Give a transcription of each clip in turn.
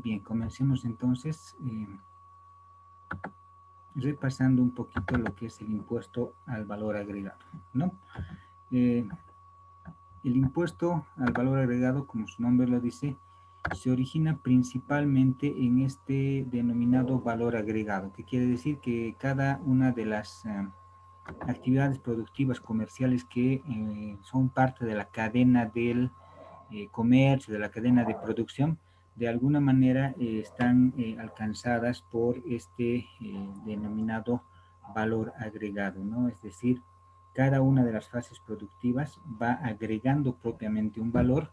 Bien, comencemos entonces repasando un poquito lo que es el impuesto al valor agregado, ¿no? El impuesto al valor agregado, como su nombre lo dice, se origina principalmente en este denominado valor agregado, que quiere decir que cada una de las actividades productivas comerciales que son parte de la cadena del comercio, de la cadena de producción, de alguna manera están alcanzadas por este denominado valor agregado, ¿no? Es decir, cada una de las fases productivas va agregando propiamente un valor,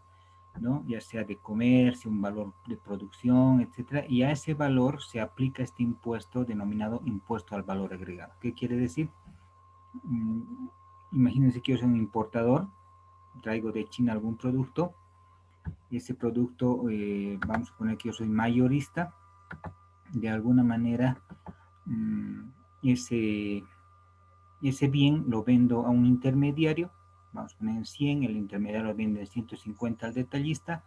¿no? Ya sea de comercio, un valor de producción, etcétera, y a ese valor se aplica este impuesto denominado impuesto al valor agregado. ¿Qué quiere decir? Imagínense que yo soy un importador, traigo de China algún producto, ese producto, vamos a suponer que yo soy mayorista, de alguna manera ese bien lo vendo a un intermediario, vamos a poner en 100, el intermediario lo vende en 150 al detallista,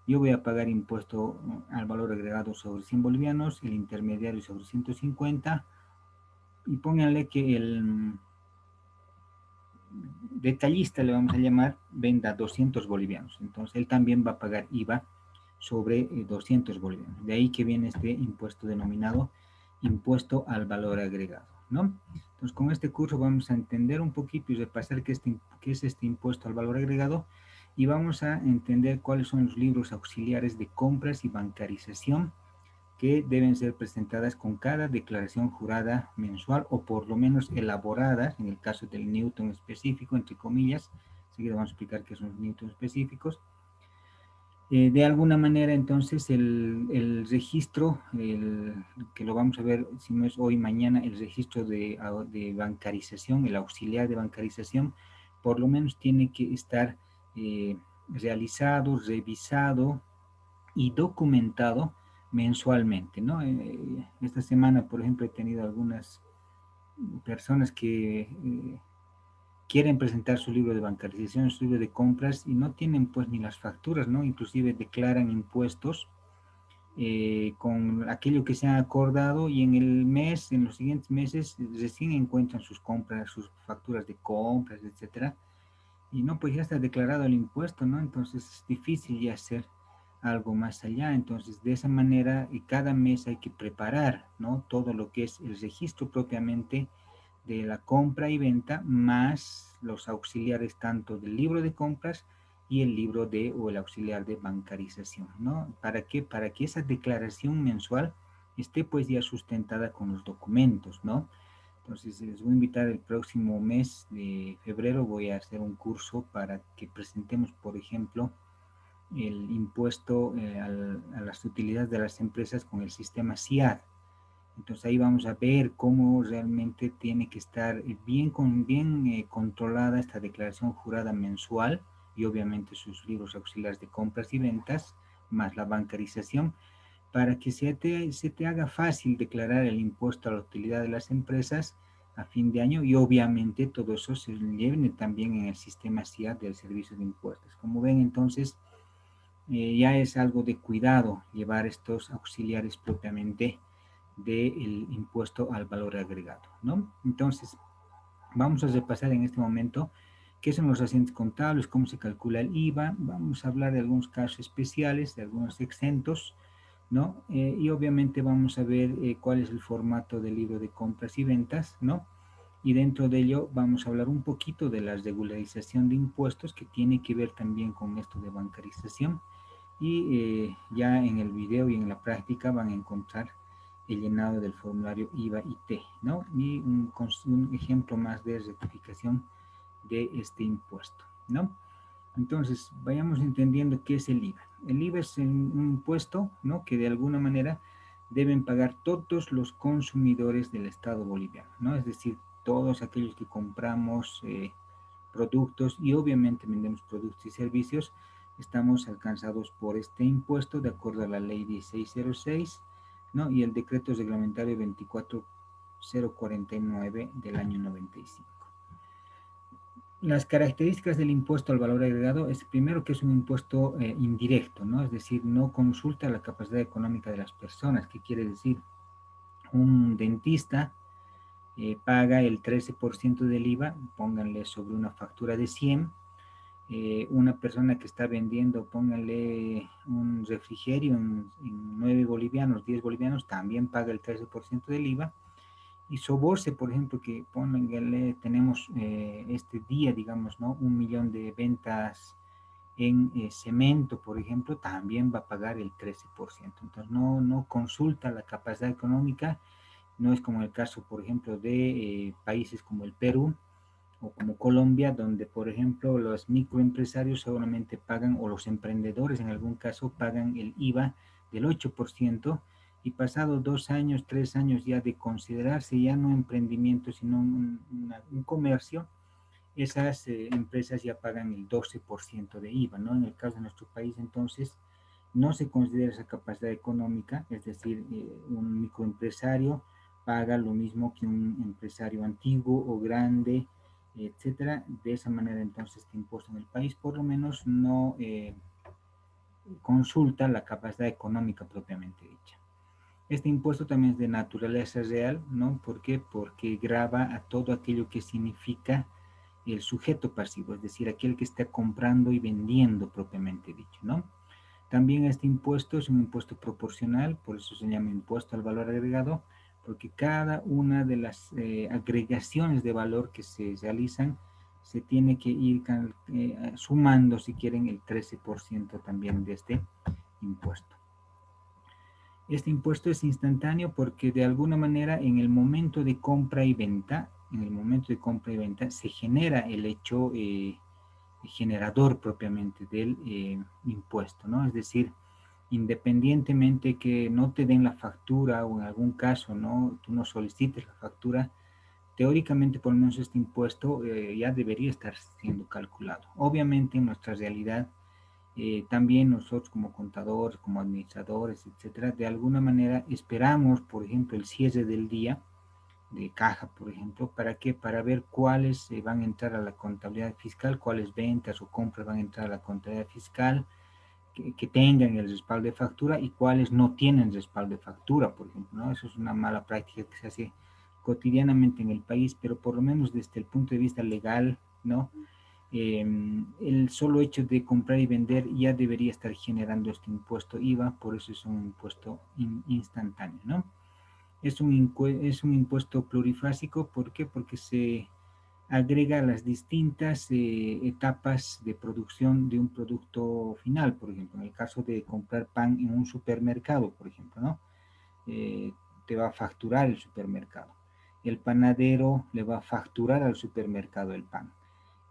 yo voy a pagar impuesto al valor agregado sobre 100 bolivianos, el intermediario sobre 150, y pónganle que el detallista, le vamos a llamar, venda 200 bolivianos. Entonces él también va a pagar IVA sobre 200 bolivianos. De ahí que viene este impuesto denominado impuesto al valor agregado, ¿no? Entonces con este curso vamos a entender un poquito y repasar qué es este impuesto al valor agregado, y vamos a entender cuáles son los libros auxiliares de compras y bancarización que deben ser presentadas con cada declaración jurada mensual, o por lo menos elaboradas, en el caso del Newton específico, entre comillas. Seguido vamos a explicar qué son los Newton específicos. De alguna manera, entonces, el registro, que lo vamos a ver, si no es hoy, mañana, el registro de bancarización, el auxiliar de bancarización, por lo menos tiene que estar realizado, revisado y documentado mensualmente, ¿no? Esta semana, por ejemplo, he tenido algunas personas que quieren presentar su libro de bancarización, su libro de compras, y no tienen pues ni las facturas, ¿no? Inclusive declaran impuestos con aquello que se ha acordado, y en el mes, en los siguientes meses, recién encuentran sus compras, sus facturas de compras, etcétera, y no, pues ya está declarado el impuesto, ¿no? Entonces es difícil ya hacer algo más allá. Entonces, de esa manera, cada mes hay que preparar, ¿no? Todo lo que es el registro propiamente de la compra y venta, más los auxiliares tanto del libro de compras y el libro de, o el auxiliar de bancarización, ¿no? ¿Para qué? Para que esa declaración mensual esté pues ya sustentada con los documentos, ¿no? Entonces les voy a invitar el próximo mes de febrero, voy a hacer un curso para que presentemos, por ejemplo, el impuesto a las utilidades de las empresas con el sistema CIAD. Entonces ahí vamos a ver cómo realmente tiene que estar bien controlada esta declaración jurada mensual, y obviamente sus libros auxiliares de compras y ventas, más la bancarización, para que se te haga fácil declarar el impuesto a la utilidad de las empresas a fin de año, y obviamente todo eso se lleve también en el sistema CIAD del Servicio de Impuestos. Como ven, entonces, ya es algo de cuidado llevar estos auxiliares propiamente del impuesto al valor agregado, ¿no? Entonces, vamos a repasar en este momento qué son los asientos contables, cómo se calcula el IVA, vamos a hablar de algunos casos especiales, de algunos exentos, ¿no? Y obviamente vamos a ver cuál es el formato del libro de compras y ventas, ¿no? Y dentro de ello vamos a hablar un poquito de la regularización de impuestos, que tiene que ver también con esto de bancarización, y ya en el video y en la práctica van a encontrar el llenado del formulario IVA y T, ¿no? Y un ejemplo más de rectificación de este impuesto, ¿no? Entonces, vayamos entendiendo qué es el IVA. El IVA es un impuesto, ¿no?, que de alguna manera deben pagar todos los consumidores del Estado boliviano, ¿no? Es decir, todos aquellos que compramos productos, y obviamente vendemos productos y servicios, estamos alcanzados por este impuesto de acuerdo a la ley 1606, ¿no?, y el decreto reglamentario 24049 del año 95. Las características del impuesto al valor agregado es primero que es un impuesto indirecto, ¿no? Es decir, no consulta la capacidad económica de las personas. ¿Qué quiere decir? Un dentista paga el 13% del IVA, pónganle sobre una factura de 100. Una persona que está vendiendo, pónganle un refrigerio en 9 bolivianos, 10 bolivianos, también paga el 13% del IVA. Y Soborse, por ejemplo, que pónganle, tenemos este día, digamos, ¿no? 1 millón de ventas en cemento, por ejemplo, también va a pagar el 13%. Entonces, no consulta la capacidad económica. No es como el caso, por ejemplo, de países como el Perú o como Colombia, donde, por ejemplo, los microempresarios solamente pagan, o los emprendedores en algún caso, pagan el IVA del 8%, y pasado 2 años, 3 años ya de considerarse ya no emprendimiento, sino un comercio, esas empresas ya pagan el 12% de IVA, ¿no? En el caso de nuestro país, entonces, no se considera esa capacidad económica, es decir, un microempresario paga lo mismo que un empresario antiguo o grande, etcétera. De esa manera, entonces, este impuesto en el país por lo menos no consulta la capacidad económica propiamente dicha. Este impuesto también es de naturaleza real, ¿no? ¿Por qué? Porque grava a todo aquello que significa el sujeto pasivo, es decir, aquel que está comprando y vendiendo propiamente dicho, ¿no? También este impuesto es un impuesto proporcional, por eso se llama impuesto al valor agregado, porque cada una de las agregaciones de valor que se realizan se tiene que ir sumando, si quieren, el 13% también de este impuesto. Este impuesto es instantáneo porque de alguna manera en el momento de compra y venta, se genera el hecho generador propiamente del impuesto, ¿no? Es decir, independientemente que no te den la factura o en algún caso, ¿no? Tú no solicites la factura, teóricamente por lo menos este impuesto ya debería estar siendo calculado. Obviamente en nuestra realidad también nosotros como contadores, como administradores, etcétera, de alguna manera esperamos, por ejemplo, el cierre del día de caja, por ejemplo, ¿para qué? Para ver cuáles van a entrar a la contabilidad fiscal, cuáles ventas o compras van a entrar a la contabilidad fiscal, que tengan el respaldo de factura y cuáles no tienen respaldo de factura, por ejemplo, ¿no? Eso es una mala práctica que se hace cotidianamente en el país, pero por lo menos desde el punto de vista legal, ¿no? El solo hecho de comprar y vender ya debería estar generando este impuesto IVA, por eso es un impuesto instantáneo, ¿no? Es un impuesto plurifásico, ¿por qué? Porque se agrega las distintas etapas de producción de un producto final, por ejemplo, en el caso de comprar pan en un supermercado, por ejemplo, ¿no? Eh, Te va a facturar el supermercado. El panadero le va a facturar al supermercado el pan.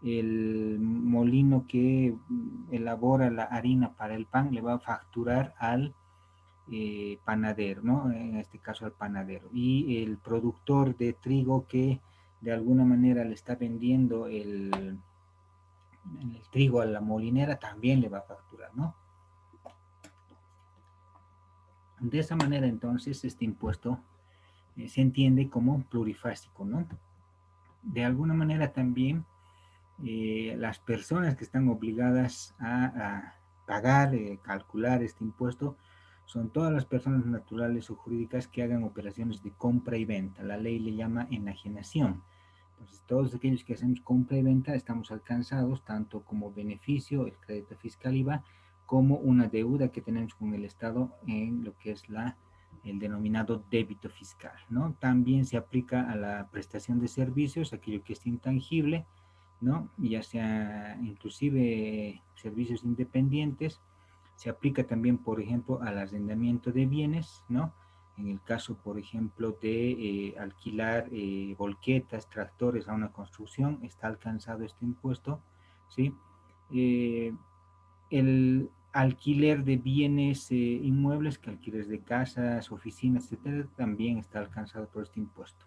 El molino que elabora la harina para el pan le va a facturar al panadero, ¿no? En este caso al panadero. Y el productor de trigo que de alguna manera le está vendiendo el trigo a la molinera también le va a facturar, ¿no? De esa manera entonces este impuesto se entiende como plurifásico, ¿no? De alguna manera también las personas que están obligadas a pagar, calcular este impuesto, son todas las personas naturales o jurídicas que hagan operaciones de compra y venta. La ley le llama enajenación. Entonces, todos aquellos que hacemos compra y venta estamos alcanzados tanto como beneficio, el crédito fiscal IVA, como una deuda que tenemos con el Estado en lo que es el denominado débito fiscal, ¿no? También se aplica a la prestación de servicios, aquello que es intangible, ¿no? Ya sea inclusive servicios independientes. Se aplica también, por ejemplo, al arrendamiento de bienes, ¿no? En el caso, por ejemplo, de alquilar volquetas, tractores a una construcción, está alcanzado este impuesto, ¿sí? Eh, el alquiler de bienes inmuebles, que alquileres de casas, oficinas, etcétera, también está alcanzado por este impuesto.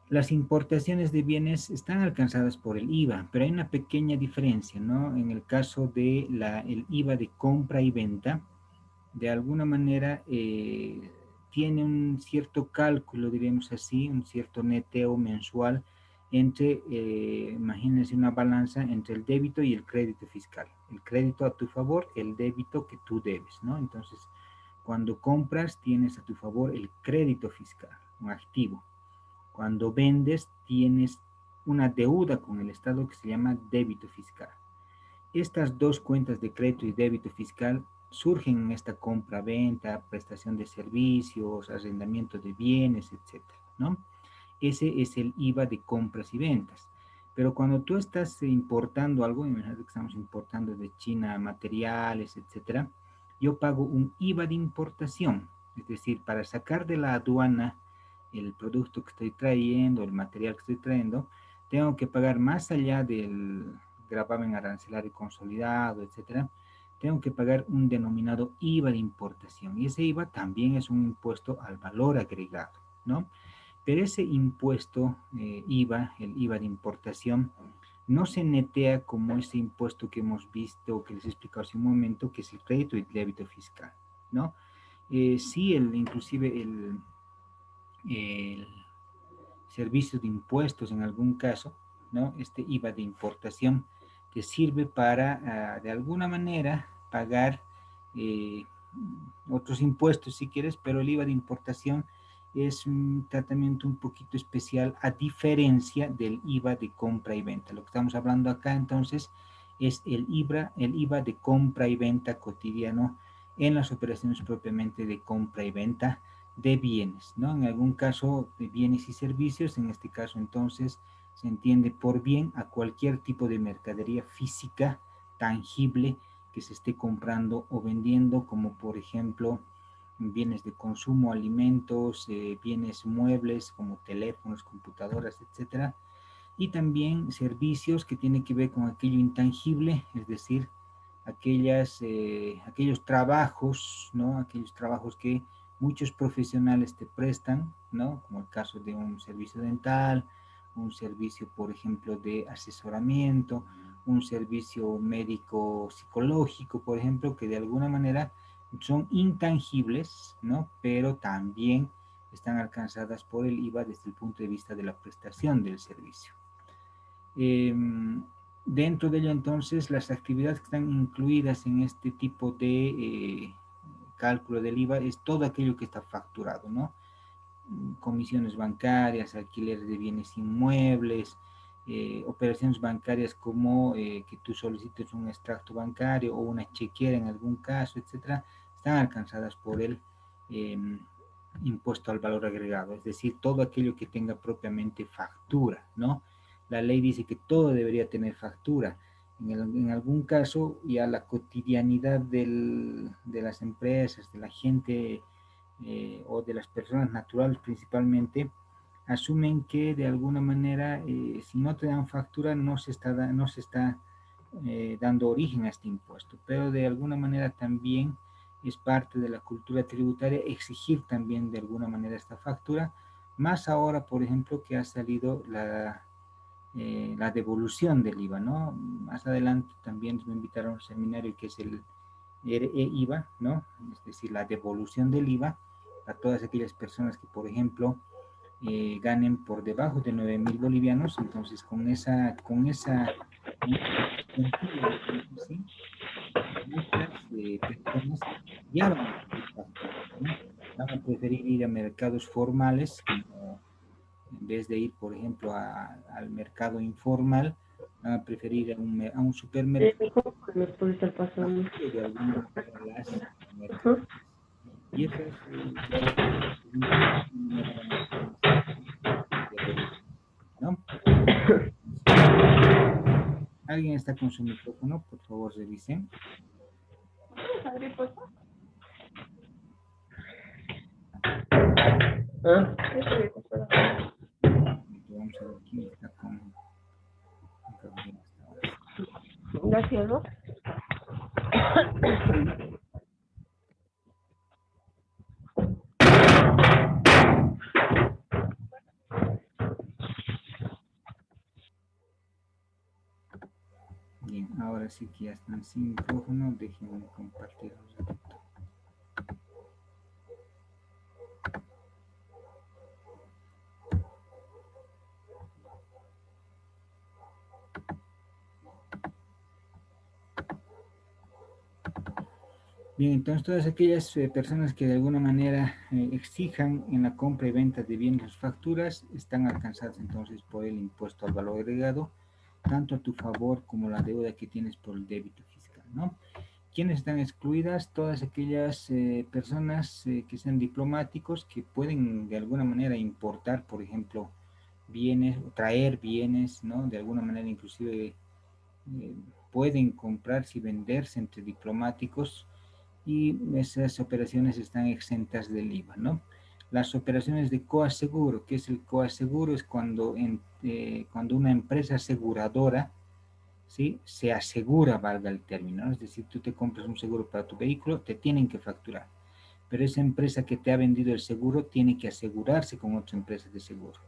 Las importaciones de bienes están alcanzadas por el IVA, pero hay una pequeña diferencia, ¿no? En el caso de el IVA de compra y venta, de alguna manera tiene un cierto cálculo, diríamos así, un cierto neteo mensual entre, imagínense una balanza entre el débito y el crédito fiscal. El crédito a tu favor, el débito que tú debes, ¿no? Entonces, cuando compras, tienes a tu favor el crédito fiscal, un activo. Cuando vendes, tienes una deuda con el Estado que se llama débito fiscal. Estas dos cuentas de crédito y débito fiscal surgen en esta compra-venta, prestación de servicios, arrendamiento de bienes, etcétera, ¿no? Ese es el IVA de compras y ventas. Pero cuando tú estás importando algo, imagínate que estamos importando de China materiales, etcétera, yo pago un IVA de importación. Es decir, para sacar de la aduana el producto que estoy trayendo, el material que estoy trayendo, tengo que pagar más allá del gravamen arancelario consolidado, etcétera, tengo que pagar un denominado IVA de importación. Y ese IVA también es un impuesto al valor agregado, ¿no? Pero ese impuesto IVA, el IVA de importación, no se netea como ese impuesto que hemos visto, que les he explicado hace un momento, que es el crédito y el débito fiscal, ¿no? Sí, inclusive el servicio de impuestos en algún caso, ¿no? Este IVA de importación te sirve para, de alguna manera, pagar eh, otros impuestos si quieres, pero el IVA de importación es un tratamiento un poquito especial a diferencia del IVA de compra y venta. Lo que estamos hablando acá entonces es el IVA de compra y venta cotidiano en las operaciones propiamente de compra y venta de bienes, ¿no? En algún caso de bienes y servicios, en este caso entonces se entiende por bien a cualquier tipo de mercadería física, tangible, que se esté comprando o vendiendo, como por ejemplo bienes de consumo, alimentos, bienes muebles como teléfonos, computadoras, etcétera, y también servicios que tienen que ver con aquello intangible, es decir, aquellos trabajos, ¿no? Aquellos trabajos que muchos profesionales te prestan, ¿no? Como el caso de un servicio dental, un servicio, por ejemplo, de asesoramiento, un servicio médico psicológico, por ejemplo, que de alguna manera son intangibles, ¿no? Pero también están alcanzadas por el IVA desde el punto de vista de la prestación del servicio. Eh, Dentro de ello, entonces, las actividades que están incluidas en este tipo de cálculo del IVA es todo aquello que está facturado, ¿no? Comisiones bancarias, alquiler de bienes inmuebles, operaciones bancarias como que tú solicites un extracto bancario o una chequera en algún caso, etcétera, están alcanzadas por el eh, impuesto al valor agregado, es decir, todo aquello que tenga propiamente factura, ¿no? La ley dice que todo debería tener factura. En algún caso, ya la cotidianidad de las empresas, de la gente o de las personas naturales principalmente, asumen que de alguna manera, si no te dan factura, no se está dando origen a este impuesto, pero de alguna manera también es parte de la cultura tributaria exigir también de alguna manera esta factura, más ahora, por ejemplo, que ha salido la devolución del IVA, ¿no? Más adelante también me invitaron a un seminario que es el IVA, ¿no? Es decir, la devolución del IVA a todas aquellas personas que, por ejemplo, ganen por debajo de 9.000 bolivianos, entonces ¿sí? Muchas personas ya van a pedir factura, ¿no? Van a preferir ir a mercados formales, como en vez de ir, por ejemplo, al mercado informal, van a preferir ir a un supermercado Dijo que nos puede estar pasando. y de alguna manera las mercancías. Ajá. Y eso es, de alguna manera van a tener devolución, ¿no? ¿Alguien está con su micrófono? Por favor, revisen. Ah, Vamos a ver quién está con Gabriel hasta ahora. gracias, ¿no? Bien, ahora sí que ya están sin micrófono, déjenme compartir un ratito. Bien, entonces todas aquellas personas que de alguna manera exijan en la compra y venta de bienes facturas están alcanzadas entonces por el impuesto al valor agregado, tanto a tu favor como la deuda que tienes por el débito fiscal, ¿no? ¿Quiénes están excluidas? Todas aquellas personas que sean diplomáticos que pueden de alguna manera importar, por ejemplo, bienes, traer bienes, ¿no? De alguna manera inclusive eh, pueden comprarse y venderse entre diplomáticos y esas operaciones están exentas del IVA, ¿no? Las operaciones de coaseguro, ¿qué es el coaseguro? Es cuando una empresa aseguradora, ¿sí? Se asegura, valga el término, ¿no? Es decir, tú te compras un seguro para tu vehículo, te tienen que facturar, pero esa empresa que te ha vendido el seguro tiene que asegurarse con otra empresa de seguro.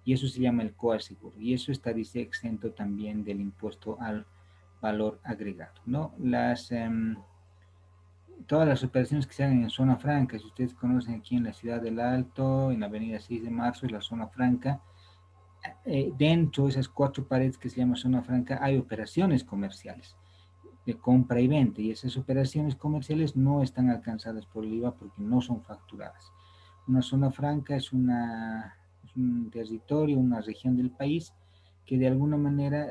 Y eso se llama el coaseguro. Y eso está, dice, exento también del impuesto al valor agregado, ¿no? Todas las operaciones que se hagan en zona franca, si ustedes conocen aquí en la ciudad del Alto, en la avenida 6 de marzo, es la zona franca, dentro de esas cuatro paredes que se llama zona franca hay operaciones comerciales de compra y venta, y esas operaciones comerciales no están alcanzadas por el IVA porque no son facturadas. Una zona franca es un territorio, una región del país que de alguna manera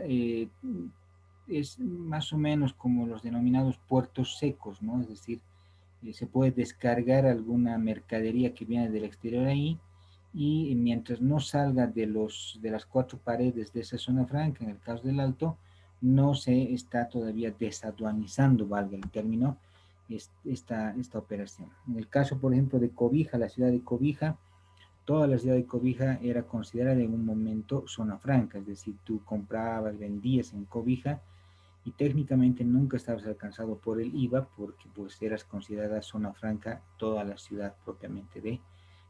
es más o menos como los denominados puertos secos, ¿no? Es decir, se puede descargar alguna mercadería que viene del exterior ahí y mientras no salga de las cuatro paredes de esa zona franca, en el caso del Alto, no se está todavía desaduanizando, valga el término, esta operación. En el caso, por ejemplo, de Cobija, la ciudad de Cobija, toda la ciudad de Cobija era considerada en un momento zona franca, es decir, tú comprabas, vendías en Cobija y técnicamente nunca estabas alcanzado por el IVA porque pues eras considerada zona franca toda la ciudad propiamente de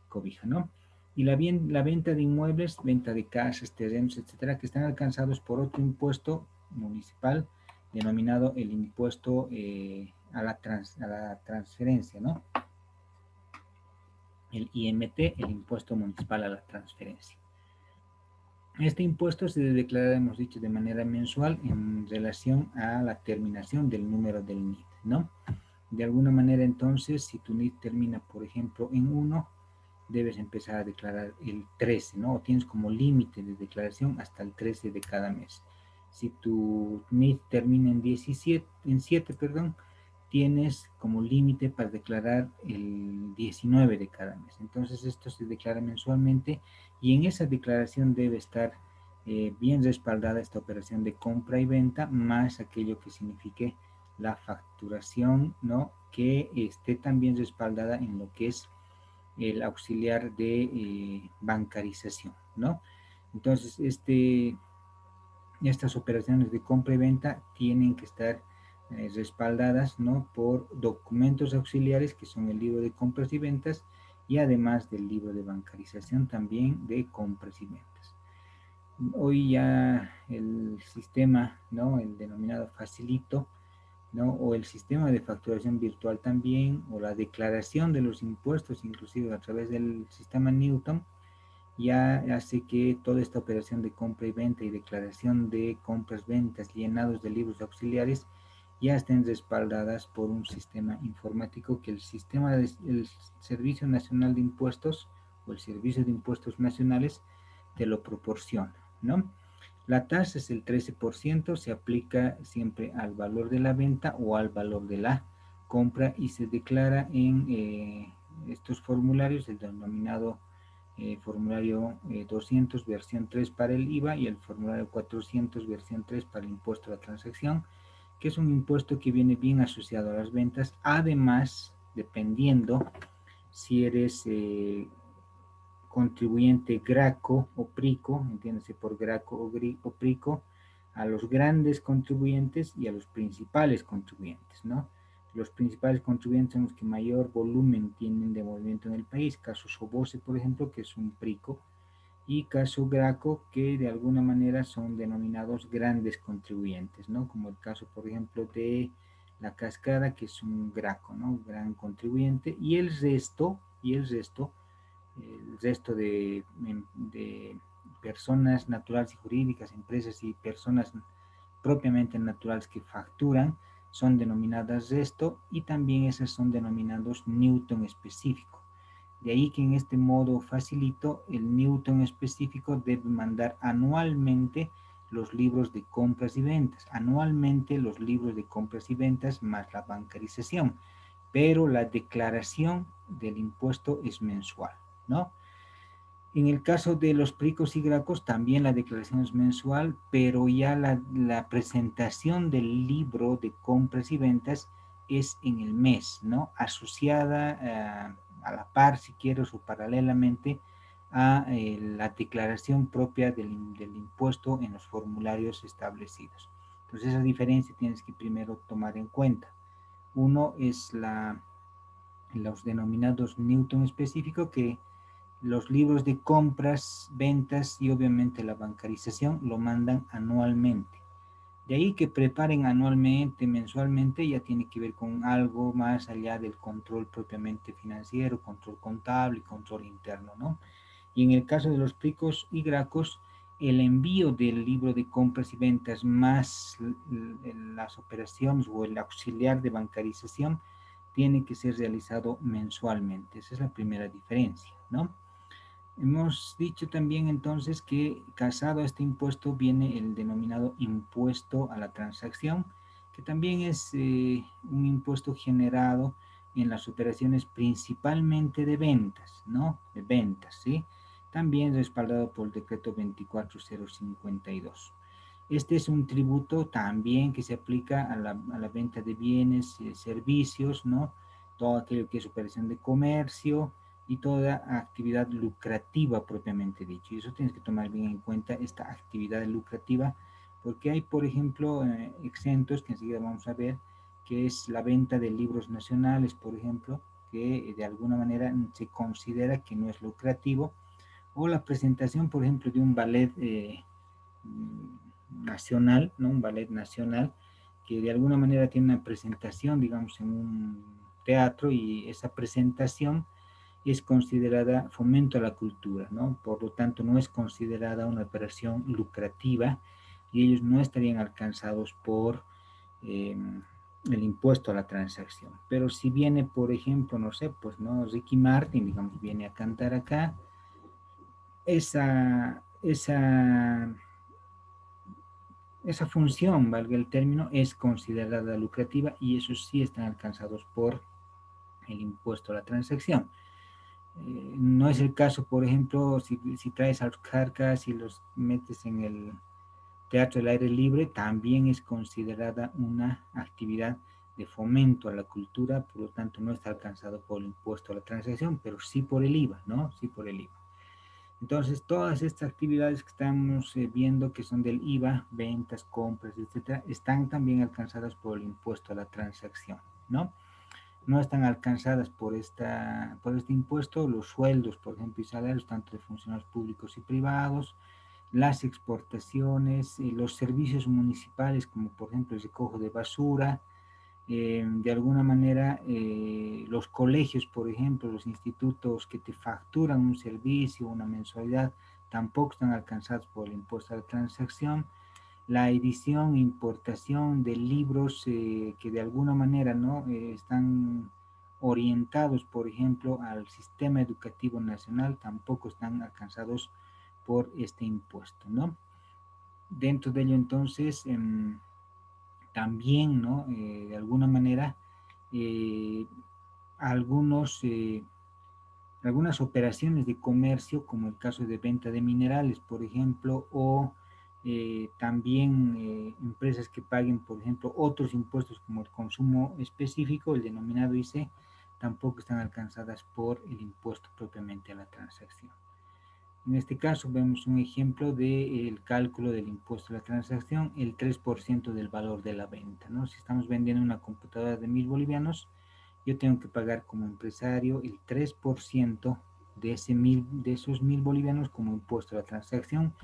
Cobija, ¿no? Y la venta de inmuebles, venta de casas, terrenos, etcétera, que están alcanzados por otro impuesto municipal denominado el impuesto a la transferencia, ¿no? El IMT, el impuesto municipal a la transferencia. Este impuesto se debe declarar, hemos dicho, de manera mensual en relación a la terminación del número del NIT, ¿no? De alguna manera, entonces, si tu NIT termina, por ejemplo, en 1, debes empezar a declarar el 13, ¿no? O tienes como límite de declaración hasta el 13 de cada mes. Si tu NIT termina en 17, en 7, perdón, tienes como límite para declarar el 19 de cada mes. Entonces esto se declara mensualmente y en esa declaración debe estar bien respaldada esta operación de compra y venta más aquello que signifique la facturación, ¿no? Que esté también respaldada en lo que es el auxiliar de bancarización, ¿no? Entonces, estas operaciones de compra y venta tienen que estar respaldadas, ¿no? Por documentos auxiliares que son el libro de compras y ventas y además del libro de bancarización también de compras y ventas. Hoy ya el sistema, ¿no? El denominado facilito, ¿no? O el sistema de facturación virtual también, o la declaración de los impuestos, inclusive a través del sistema Newton, ya hace que toda esta operación de compra y venta y declaración de compras, ventas, llenados de libros auxiliares, ya estén respaldadas por un sistema informático que el Servicio Nacional de Impuestos o el Servicio de Impuestos Nacionales te lo proporciona, ¿no? La tasa es el 13%, se aplica siempre al valor de la venta o al valor de la compra y se declara en estos formularios, el denominado formulario 200 versión 3 para el IVA y el formulario 400 versión 3 para el impuesto a la transacción, que es un impuesto que viene bien asociado a las ventas, además, dependiendo si eres contribuyente GRACO o PRICO, entiéndase por GRACO o PRICO, a los grandes contribuyentes y a los principales contribuyentes, ¿no? Los principales contribuyentes son los que mayor volumen tienen de movimiento en el país, caso Sobose, por ejemplo, que es un PRICO, y caso GRACO, que de alguna manera son denominados grandes contribuyentes, ¿no? Como el caso, por ejemplo, de La Cascada, que es un GRACO, ¿no? Gran contribuyente, el resto de personas naturales y jurídicas, empresas y personas propiamente naturales que facturan, son denominadas resto y también esas son denominados Newton específico. De ahí que en este modo facilito, el Newton específico debe mandar anualmente los libros de compras y ventas. Anualmente los libros de compras y ventas más la bancarización. Pero la declaración del impuesto es mensual, ¿no? En el caso de los PRICOS y GRACOS también la declaración es mensual, pero ya la presentación del libro de compras y ventas es en el mes, ¿no? Asociada a la par, si quieres, o paralelamente a la declaración propia del impuesto en los formularios establecidos. Entonces esa diferencia tienes que primero tomar en cuenta. Uno es los denominados Newton específico, que los libros de compras, ventas y obviamente la bancarización lo mandan anualmente. De ahí que preparen anualmente, mensualmente, ya tiene que ver con algo más allá del control propiamente financiero, control contable y control interno, ¿no? Y en el caso de los PRICOS y GRACOS, el envío del libro de compras y ventas más las operaciones o el auxiliar de bancarización tiene que ser realizado mensualmente. Esa es la primera diferencia, ¿no? Hemos dicho también entonces que casado a este impuesto viene el denominado impuesto a la transacción, que también es un impuesto generado en las operaciones principalmente de ventas, ¿no? De ventas, ¿sí? También respaldado por el decreto 24052. Este es un tributo también que se aplica a la venta de bienes y servicios, ¿no? Todo aquello que es operación de comercio, y toda actividad lucrativa propiamente dicho. Y eso tienes que tomar bien en cuenta, esta actividad lucrativa, porque hay, por ejemplo, exentos que enseguida vamos a ver, que es la venta de libros nacionales, por ejemplo, que de alguna manera se considera que no es lucrativo, o la presentación, por ejemplo, de un ballet nacional, ¿no? Un ballet nacional, que de alguna manera tiene una presentación, digamos, en un teatro, y esa presentación es considerada fomento a la cultura, ¿no? Por lo tanto, no es considerada una operación lucrativa y ellos no estarían alcanzados por eh, el impuesto a la transacción. Pero si viene, por ejemplo, no sé, pues, ¿no? Ricky Martin, digamos, viene a cantar acá, esa función, valga el término, es considerada lucrativa y esos sí están alcanzados por el impuesto a la transacción. No es el caso, por ejemplo, si traes a los carcas y los metes en el teatro del aire libre, también es considerada una actividad de fomento a la cultura, por lo tanto no está alcanzado por el impuesto a la transacción, pero sí por el IVA, ¿no? Sí por el IVA. Entonces, todas estas actividades que estamos viendo que son del IVA, ventas, compras, etcétera, están también alcanzadas por el impuesto a la transacción, ¿no? No están alcanzadas por este impuesto los sueldos, por ejemplo, y salarios tanto de funcionarios públicos y privados, las exportaciones, los servicios municipales, como por ejemplo el recojo de basura, de alguna manera los colegios, por ejemplo, los institutos que te facturan un servicio, una mensualidad, tampoco están alcanzados por el impuesto a la transacción. La edición e importación de libros que de alguna manera, ¿no? Están orientados, por ejemplo, al sistema educativo nacional, tampoco están alcanzados por este impuesto, ¿no? Dentro de ello, entonces, también, ¿no? De alguna manera, eh, algunos, algunas operaciones de comercio, como el caso de venta de minerales, por ejemplo, o también empresas que paguen, por ejemplo, otros impuestos como el consumo específico, el denominado IC, tampoco están alcanzadas por el impuesto propiamente a la transacción. En este caso vemos un ejemplo del cálculo del impuesto a la transacción, el 3% del valor de la venta, ¿no? Si estamos vendiendo una computadora de 1.000 bolivianos, yo tengo que pagar como empresario el 3% de esos 1.000 bolivianos como impuesto a la transacción,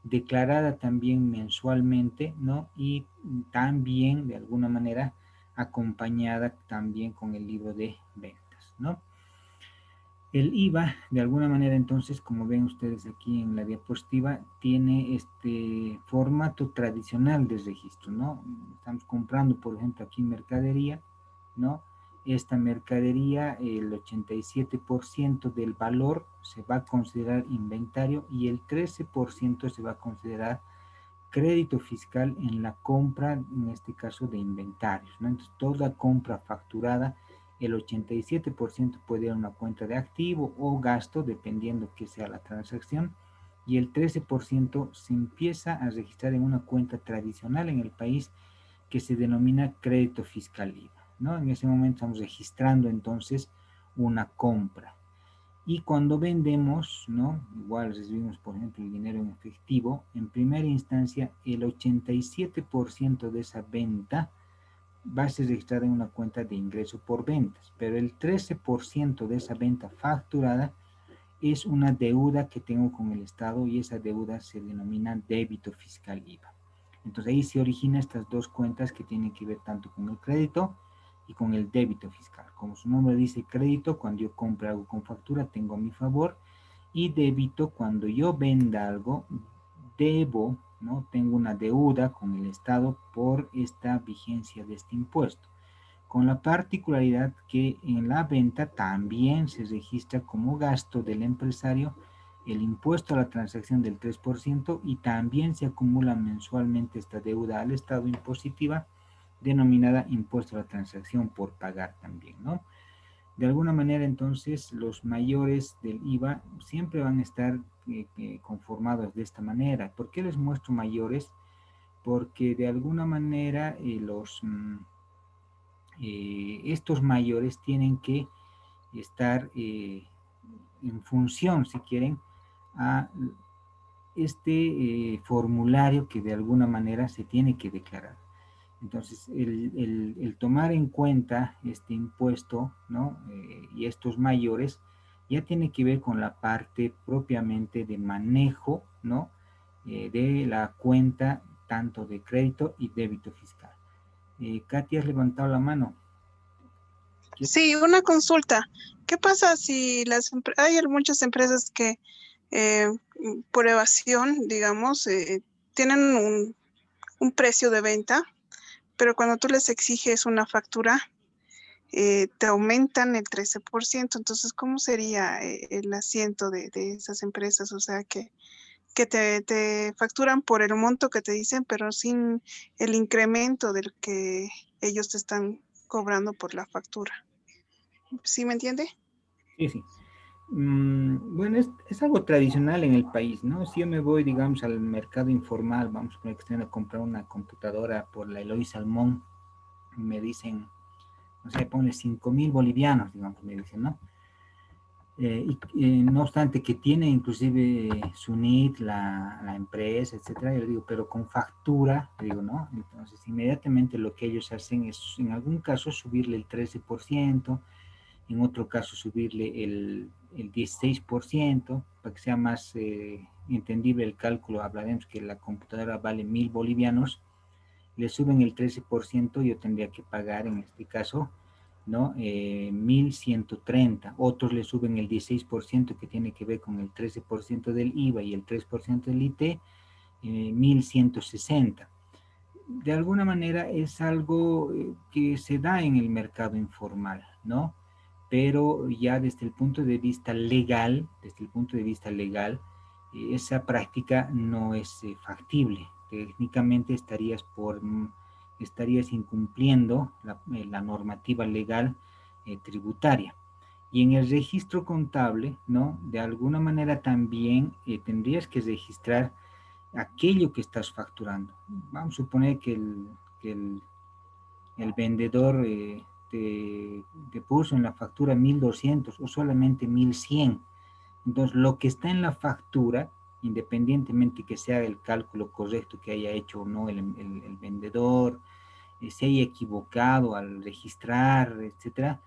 declarada también mensualmente, ¿no? Y también, de alguna manera, acompañada también con el libro de ventas, ¿no? El IVA, de alguna manera, entonces, como ven ustedes aquí en la diapositiva, tiene este formato tradicional de registro, ¿no? Estamos comprando, por ejemplo, aquí mercadería, ¿no? Esta mercadería, el 87% del valor se va a considerar inventario y el 13% se va a considerar crédito fiscal en la compra, en este caso de inventarios, ¿no? Entonces, toda compra facturada, el 87% puede ir a una cuenta de activo o gasto, dependiendo que sea la transacción, y el 13% se empieza a registrar en una cuenta tradicional en el país que se denomina crédito fiscal IVA, ¿no? En ese momento estamos registrando entonces una compra. Y cuando vendemos, ¿no? Igual recibimos, por ejemplo, el dinero en efectivo, en primera instancia, el 87% de esa venta va a ser registrada en una cuenta de ingreso por ventas, pero el 13% de esa venta facturada es una deuda que tengo con el Estado y esa deuda se denomina débito fiscal IVA. Entonces ahí se originan estas dos cuentas que tienen que ver tanto con el crédito y con el débito fiscal. Como su nombre dice, crédito, cuando yo compro algo con factura, tengo a mi favor, y débito, cuando yo venda algo, debo, ¿no? Tengo una deuda con el Estado por esta vigencia de este impuesto, con la particularidad que en la venta también se registra como gasto del empresario el impuesto a la transacción del 3% y también se acumula mensualmente esta deuda al Estado impositiva denominada impuesto a la transacción por pagar también, ¿no? De alguna manera, entonces, los mayores del IVA siempre van a estar conformados de esta manera. ¿Por qué les muestro mayores? Porque de alguna manera estos mayores tienen que estar en función, si quieren, a este formulario que de alguna manera se tiene que declarar. Entonces, el tomar en cuenta este impuesto, ¿no? Y estos mayores ya tiene que ver con la parte propiamente de manejo, ¿no? De la cuenta tanto de crédito y débito fiscal. Katy, has levantado la mano. Sí, una consulta. ¿Qué pasa si hay muchas empresas que eh, por evasión, digamos, tienen un precio de venta, pero cuando tú les exiges una factura, te aumentan el 13%? Entonces, ¿cómo sería el asiento de esas empresas? O sea, que te facturan por el monto que te dicen, pero sin el incremento del que ellos te están cobrando por la factura. ¿Sí me entiende? Sí, sí. Bueno, es algo tradicional en el país, ¿no? Si yo me voy, digamos, al mercado informal, vamos a poner que estoy a comprar una computadora por la Eloy Salmón, me dicen, no sé, ponle 5.000 bolivianos, digamos, me dicen, ¿no? No obstante que tiene inclusive su NIT, la empresa, etcétera, yo le digo, pero con factura, le digo, ¿no? Entonces, inmediatamente lo que ellos hacen es, en algún caso, subirle el 13%, en otro caso subirle el 16%, para que sea más entendible el cálculo. Hablaremos que la computadora vale 1.000 bolivianos, le suben el 13%, yo tendría que pagar en este caso, ¿no? 1.130. Otros le suben el 16%, que tiene que ver con el 13% del IVA y el 3% del IT, 1.160. De alguna manera es algo que se da en el mercado informal, ¿no? Pero ya desde el punto de vista legal, esa práctica no es factible. Técnicamente estarías incumpliendo la normativa legal tributaria. Y en el registro contable, ¿no? De alguna manera también tendrías que registrar aquello que estás facturando. Vamos a suponer que el vendedor te puso en la factura 1.200 o solamente 1.100. Entonces, lo que está en la factura, independientemente que sea el cálculo correcto que haya hecho o no el vendedor, se haya equivocado al registrar, etcétera,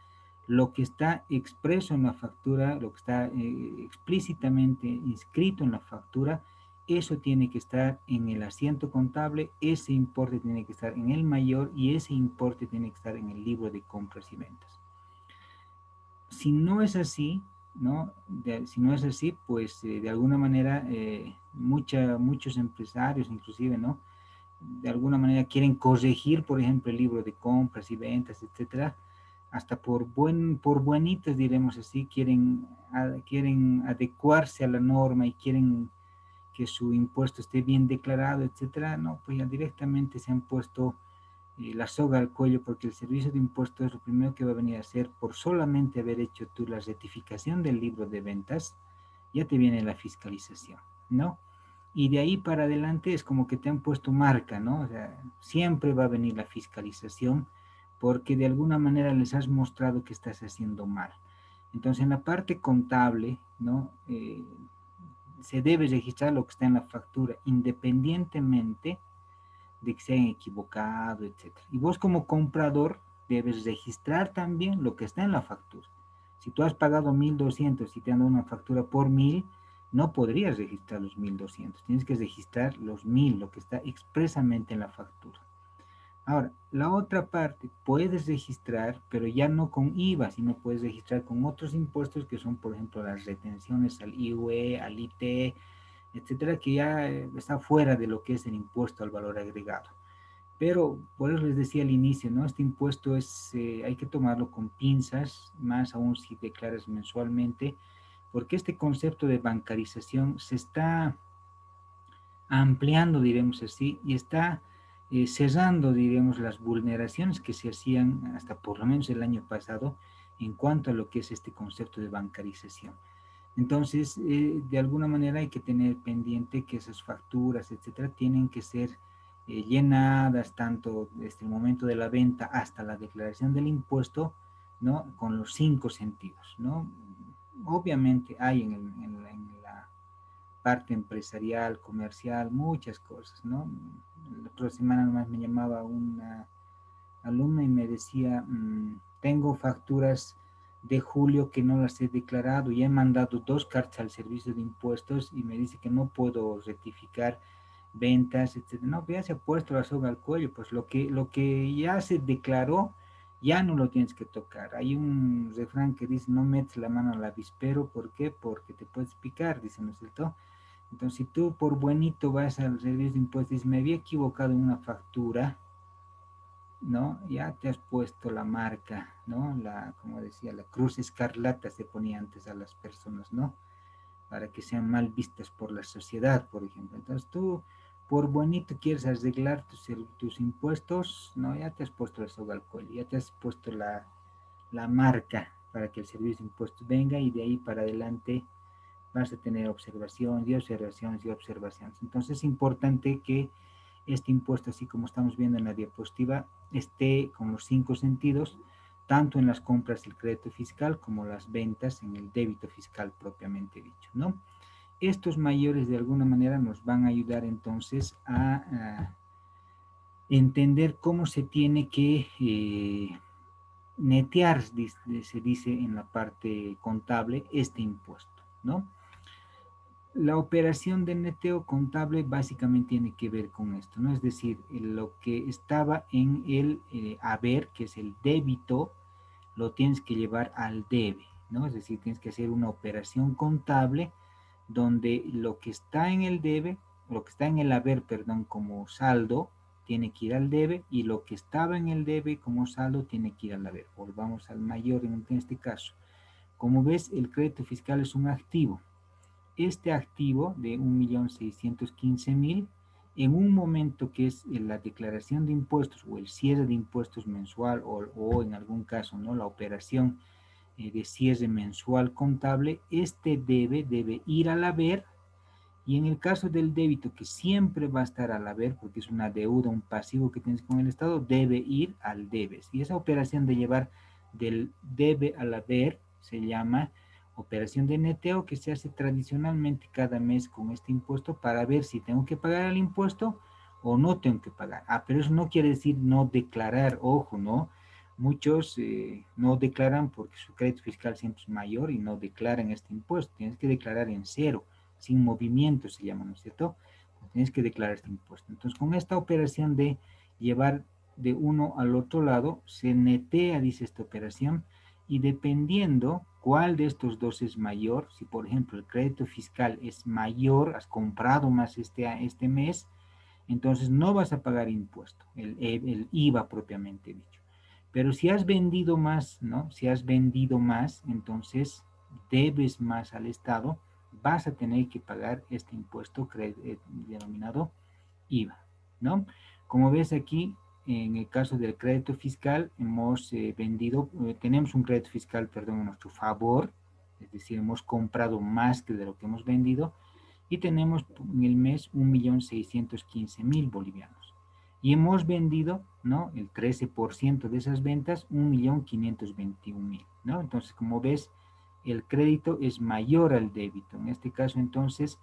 lo que está expreso en la factura, lo que está explícitamente inscrito en la factura, eso tiene que estar en el asiento contable, ese importe tiene que estar en el mayor y ese importe tiene que estar en el libro de compras y ventas. Si no es así, ¿no? Si no es así, pues de alguna manera muchos empresarios inclusive, ¿no? De alguna manera quieren corregir, por ejemplo, el libro de compras y ventas, etcétera, hasta por buenitos, diremos así, quieren adecuarse a la norma y quieren que su impuesto esté bien declarado, etcétera. No, pues ya directamente se han puesto la soga al cuello, porque el servicio de impuestos es lo primero que va a venir a hacer por solamente haber hecho tú la rectificación del libro de ventas, ya te viene la fiscalización, ¿no? Y de ahí para adelante es como que te han puesto marca, ¿no? O sea, siempre va a venir la fiscalización porque de alguna manera les has mostrado que estás haciendo mal. Entonces, en la parte contable, ¿no? Se debe registrar lo que está en la factura, independientemente de que se hayan equivocado, etcétera. Y vos como comprador debes registrar también lo que está en la factura. Si tú has pagado 1.200 y te han dado una factura por 1.000, no podrías registrar los 1.200. Tienes que registrar los 1.000, lo que está expresamente en la factura. Ahora, la otra parte, puedes registrar, pero ya no con IVA, sino puedes registrar con otros impuestos que son, por ejemplo, las retenciones al IUE, al ITE, etcétera, que ya está fuera de lo que es el impuesto al valor agregado. Pero por eso les decía al inicio, ¿no? Este impuesto hay que tomarlo con pinzas, más aún si declaras mensualmente, porque este concepto de bancarización se está ampliando, diremos así, y está cerrando, diremos, las vulneraciones que se hacían hasta por lo menos el año pasado en cuanto a lo que es este concepto de bancarización. Entonces, de alguna manera hay que tener pendiente que esas facturas, etcétera, tienen que ser llenadas tanto desde el momento de la venta hasta la declaración del impuesto, ¿no? Con los 5 sentidos, ¿no? Obviamente hay en la parte empresarial, comercial, muchas cosas, ¿no? La otra semana nomás me llamaba una alumna y me decía, tengo facturas de julio que no las he declarado y he mandado 2 cartas al servicio de impuestos y me dice que no puedo rectificar ventas, etcétera. No, ya se ha puesto la soga al cuello, pues lo que ya se declaró, ya no lo tienes que tocar. Hay un refrán que dice, no metes la mano al avispero, ¿por qué? Porque te puedes picar, dice, ¿no es cierto? Entonces, si tú por buenito vas al servicio de impuestos y dices, me había equivocado en una factura, ¿no? Ya te has puesto la marca, ¿no? Como decía, la cruz escarlata se ponía antes a las personas, ¿no? Para que sean mal vistas por la sociedad, por ejemplo. Entonces tú, por bonito quieres arreglar tus impuestos, ¿no? Ya te has puesto la soga al cuello, ya te has puesto la marca para que el servicio de impuestos venga y de ahí para adelante vas a tener observaciones y observaciones y observaciones. Entonces es importante que este impuesto, así como estamos viendo en la diapositiva, esté con los 5 sentidos, tanto en las compras del crédito fiscal como las ventas en el débito fiscal propiamente dicho, ¿no? Estos mayores de alguna manera nos van a ayudar entonces a entender cómo se tiene que netear, se dice en la parte contable, este impuesto, ¿no? La operación de neteo contable básicamente tiene que ver con esto, ¿no? Es decir, lo que estaba en el haber, que es el débito, lo tienes que llevar al debe, ¿no? Es decir, tienes que hacer una operación contable donde lo que está en el debe, lo que está en el haber, perdón, como saldo, tiene que ir al debe y lo que estaba en el debe como saldo tiene que ir al haber. Volvamos al mayor en este caso. Como ves, el crédito fiscal es un activo. Este activo de 1.615.000 en un momento que es la declaración de impuestos o el cierre de impuestos mensual o en algún caso, ¿no? La operación de cierre mensual contable, este debe ir al haber y en el caso del débito que siempre va a estar al haber porque es una deuda, un pasivo que tienes con el Estado, debe ir al debes. Y esa operación de llevar del debe al haber se llama operación de neteo que se hace tradicionalmente cada mes con este impuesto para ver si tengo que pagar el impuesto o no tengo que pagar. Pero eso no quiere decir no declarar, ojo, ¿no? Muchos no declaran porque su crédito fiscal siempre es mayor y no declaran este impuesto. Tienes que declarar en cero, sin movimiento se llama, ¿no es cierto? Tienes que declarar este impuesto. Entonces, con esta operación de llevar de uno al otro lado, se netea, dice esta operación, Y dependiendo cuál de estos dos es mayor, si por ejemplo el crédito fiscal es mayor, has comprado más este mes, entonces no vas a pagar impuesto, el IVA propiamente dicho. Pero si has vendido más, ¿no? Si has vendido más, entonces debes más al Estado, vas a tener que pagar este impuesto denominado IVA, ¿no? Como ves aquí, en el caso del crédito fiscal, hemos tenemos un crédito fiscal, perdón, a nuestro favor, es decir, hemos comprado más que de lo que hemos vendido, y tenemos en el mes 1.615.000 bolivianos. Y hemos vendido, ¿no? El 13% de esas ventas, 1.521.000, ¿no? Entonces, como ves, el crédito es mayor al débito. En este caso, entonces,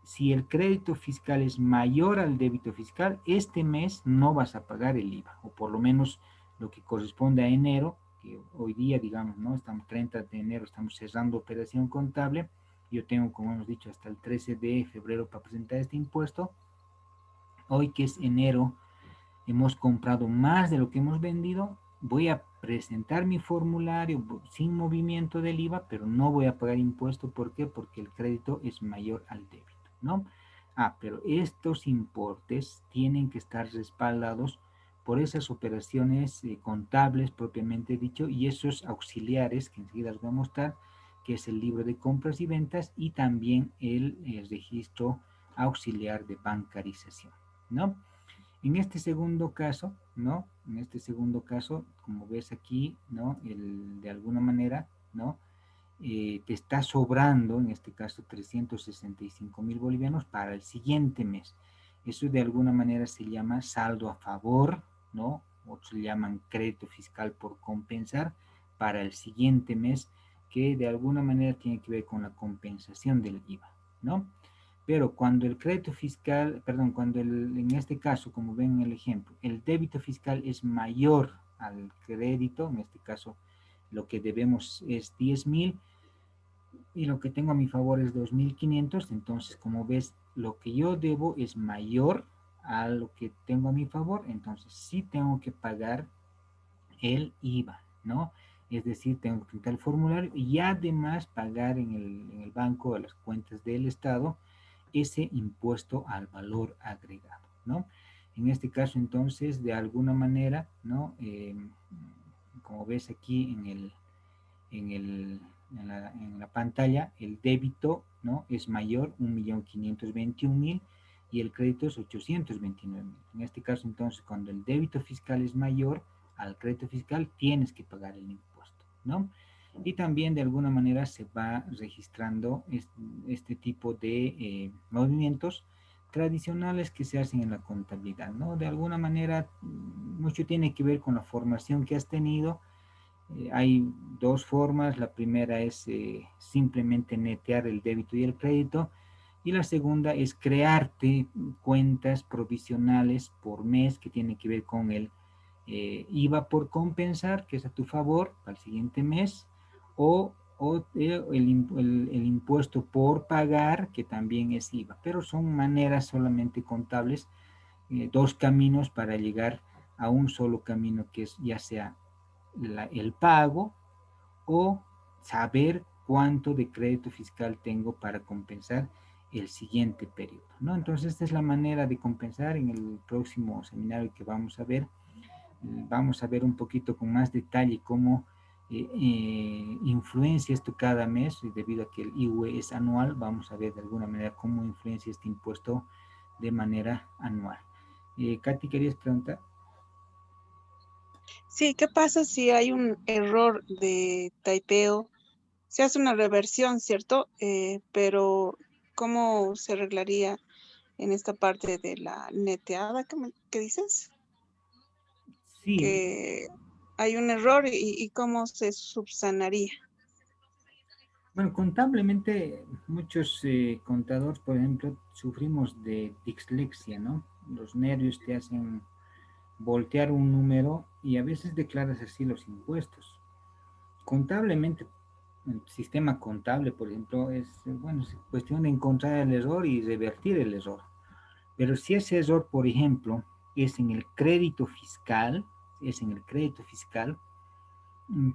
si el crédito fiscal es mayor al débito fiscal, este mes no vas a pagar el IVA, o por lo menos lo que corresponde a enero, que hoy día, digamos, ¿no? Estamos 30 de enero, estamos cerrando operación contable. Yo tengo, como hemos dicho, hasta el 13 de febrero para presentar este impuesto. Hoy que es enero, hemos comprado más de lo que hemos vendido. Voy a presentar mi formulario sin movimiento del IVA, pero no voy a pagar impuesto. ¿Por qué? Porque el crédito es mayor al débito, ¿no? Pero estos importes tienen que estar respaldados por esas operaciones contables propiamente dicho y esos auxiliares que enseguida les voy a mostrar, que es el libro de compras y ventas y también el registro auxiliar de bancarización, ¿no? En este segundo caso, ¿no? En este segundo caso, como ves aquí, ¿no? De alguna manera, ¿no? Te está sobrando, en este caso, 365.000 bolivianos para el siguiente mes. Eso de alguna manera se llama saldo a favor, ¿no? Otros le llaman crédito fiscal por compensar para el siguiente mes, que de alguna manera tiene que ver con la compensación del IVA, ¿no? Pero cuando el crédito fiscal, perdón, en este caso, como ven en el ejemplo, el débito fiscal es mayor al crédito, en este caso lo que debemos es 10.000 y lo que tengo a mi favor es 2.500, entonces como ves, lo que yo debo es mayor a lo que tengo a mi favor, entonces sí tengo que pagar el IVA, ¿no? Es decir, tengo que presentar el formulario y además pagar en el banco, a las cuentas del Estado, ese impuesto al valor agregado, ¿no? En este caso, entonces, de alguna manera, ¿no? Como ves aquí en la pantalla, el débito, ¿no? Es mayor, 1.521.000, y el crédito es 829.000. En este caso, entonces, cuando el débito fiscal es mayor al crédito fiscal, tienes que pagar el impuesto, ¿no? Y también de alguna manera se va registrando este tipo de movimientos tradicionales que se hacen en la contabilidad, ¿no? De alguna manera, mucho tiene que ver con la formación que has tenido. Hay dos formas. La primera es simplemente netear el débito y el crédito. Y la segunda es crearte cuentas provisionales por mes que tiene que ver con el IVA por compensar, que es a tu favor para el siguiente mes, o el impuesto por pagar, que también es IVA. Pero son maneras solamente contables, dos caminos para llegar a un solo camino, que es ya sea el pago o saber cuánto de crédito fiscal tengo para compensar el siguiente periodo, ¿no? Entonces, esta es la manera de compensar. En el próximo seminario que vamos a ver un poquito con más detalle cómo influencia esto cada mes, debido a que el IVA es anual. Vamos a ver de alguna manera cómo influencia este impuesto de manera anual. Katy, ¿querías preguntar? Sí, ¿qué pasa si hay un error de taipeo? Se hace una reversión, ¿cierto? Pero ¿cómo se arreglaría en esta parte de la neteada que dices? Sí, Que hay un error y cómo se subsanaría. bueno, contablemente muchos contadores, por ejemplo, sufrimos de dislexia, ¿no? Los nervios te hacen voltear un número y a veces declaras así los impuestos. Contablemente, el sistema contable, por ejemplo, bueno, es cuestión de encontrar el error y revertir el error. Pero si ese error, por ejemplo, es en el crédito fiscal,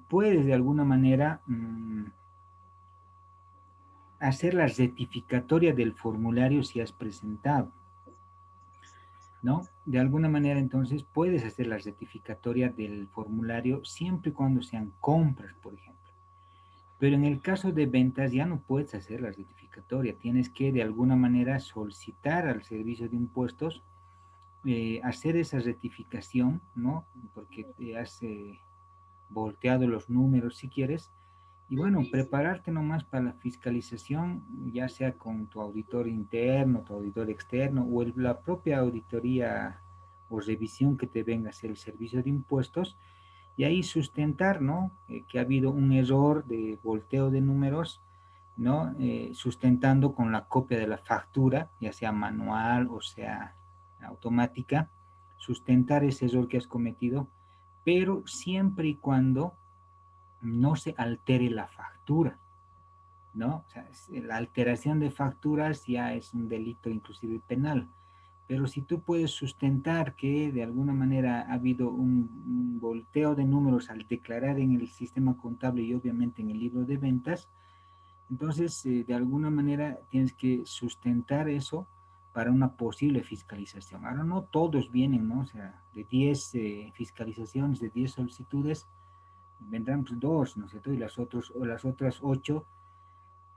puedes de alguna manera hacer la rectificatoria del formulario si has presentado, ¿no? De alguna manera, entonces, puedes hacer la rectificatoria del formulario siempre y cuando sean compras, por ejemplo. Pero en el caso de ventas ya no puedes hacer la rectificatoria. Tienes que de alguna manera solicitar al servicio de impuestos hacer esa rectificación, ¿no? Porque te has volteado los números si quieres. Y bueno, prepararte nomás para la fiscalización, ya sea con tu auditor interno, tu auditor externo o la propia auditoría o revisión que te venga a hacer el servicio de impuestos, y ahí sustentar, ¿no? Que ha habido un error de volteo de números, ¿no? Sustentando con la copia de la factura, ya sea manual o sea automática, sustentar ese error que has cometido, pero siempre y cuando no se altere la factura, ¿no? O sea, la alteración de facturas ya es un delito inclusive penal. Pero si tú puedes sustentar que de alguna manera ha habido un volteo de números al declarar en el sistema contable y obviamente en el libro de ventas, entonces de alguna manera tienes que sustentar eso para una posible fiscalización. Ahora no todos vienen, ¿no? O sea, de 10 fiscalizaciones, de 10 solicitudes, vendrán pues, dos, ¿no es cierto? Y las otras 8,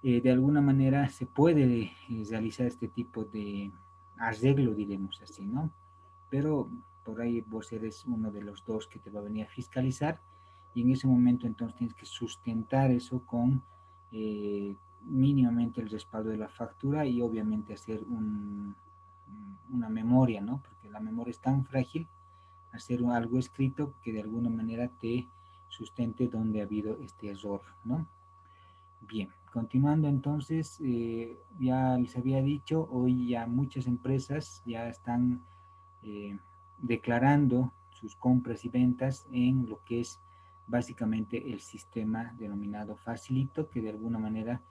de alguna manera se puede realizar este tipo de arreglo, diremos así, ¿no? Pero por ahí vos eres uno de los dos que te va a venir a fiscalizar y en ese momento entonces tienes que sustentar eso con mínimamente el respaldo de la factura y obviamente hacer una memoria, ¿no? Porque la memoria es tan frágil, hacer algo escrito que de alguna manera te sustente donde ha habido este error, ¿no? Bien, continuando entonces, ya les había dicho, hoy ya muchas empresas ya están declarando sus compras y ventas en lo que es básicamente el sistema denominado Facilito, que de alguna manera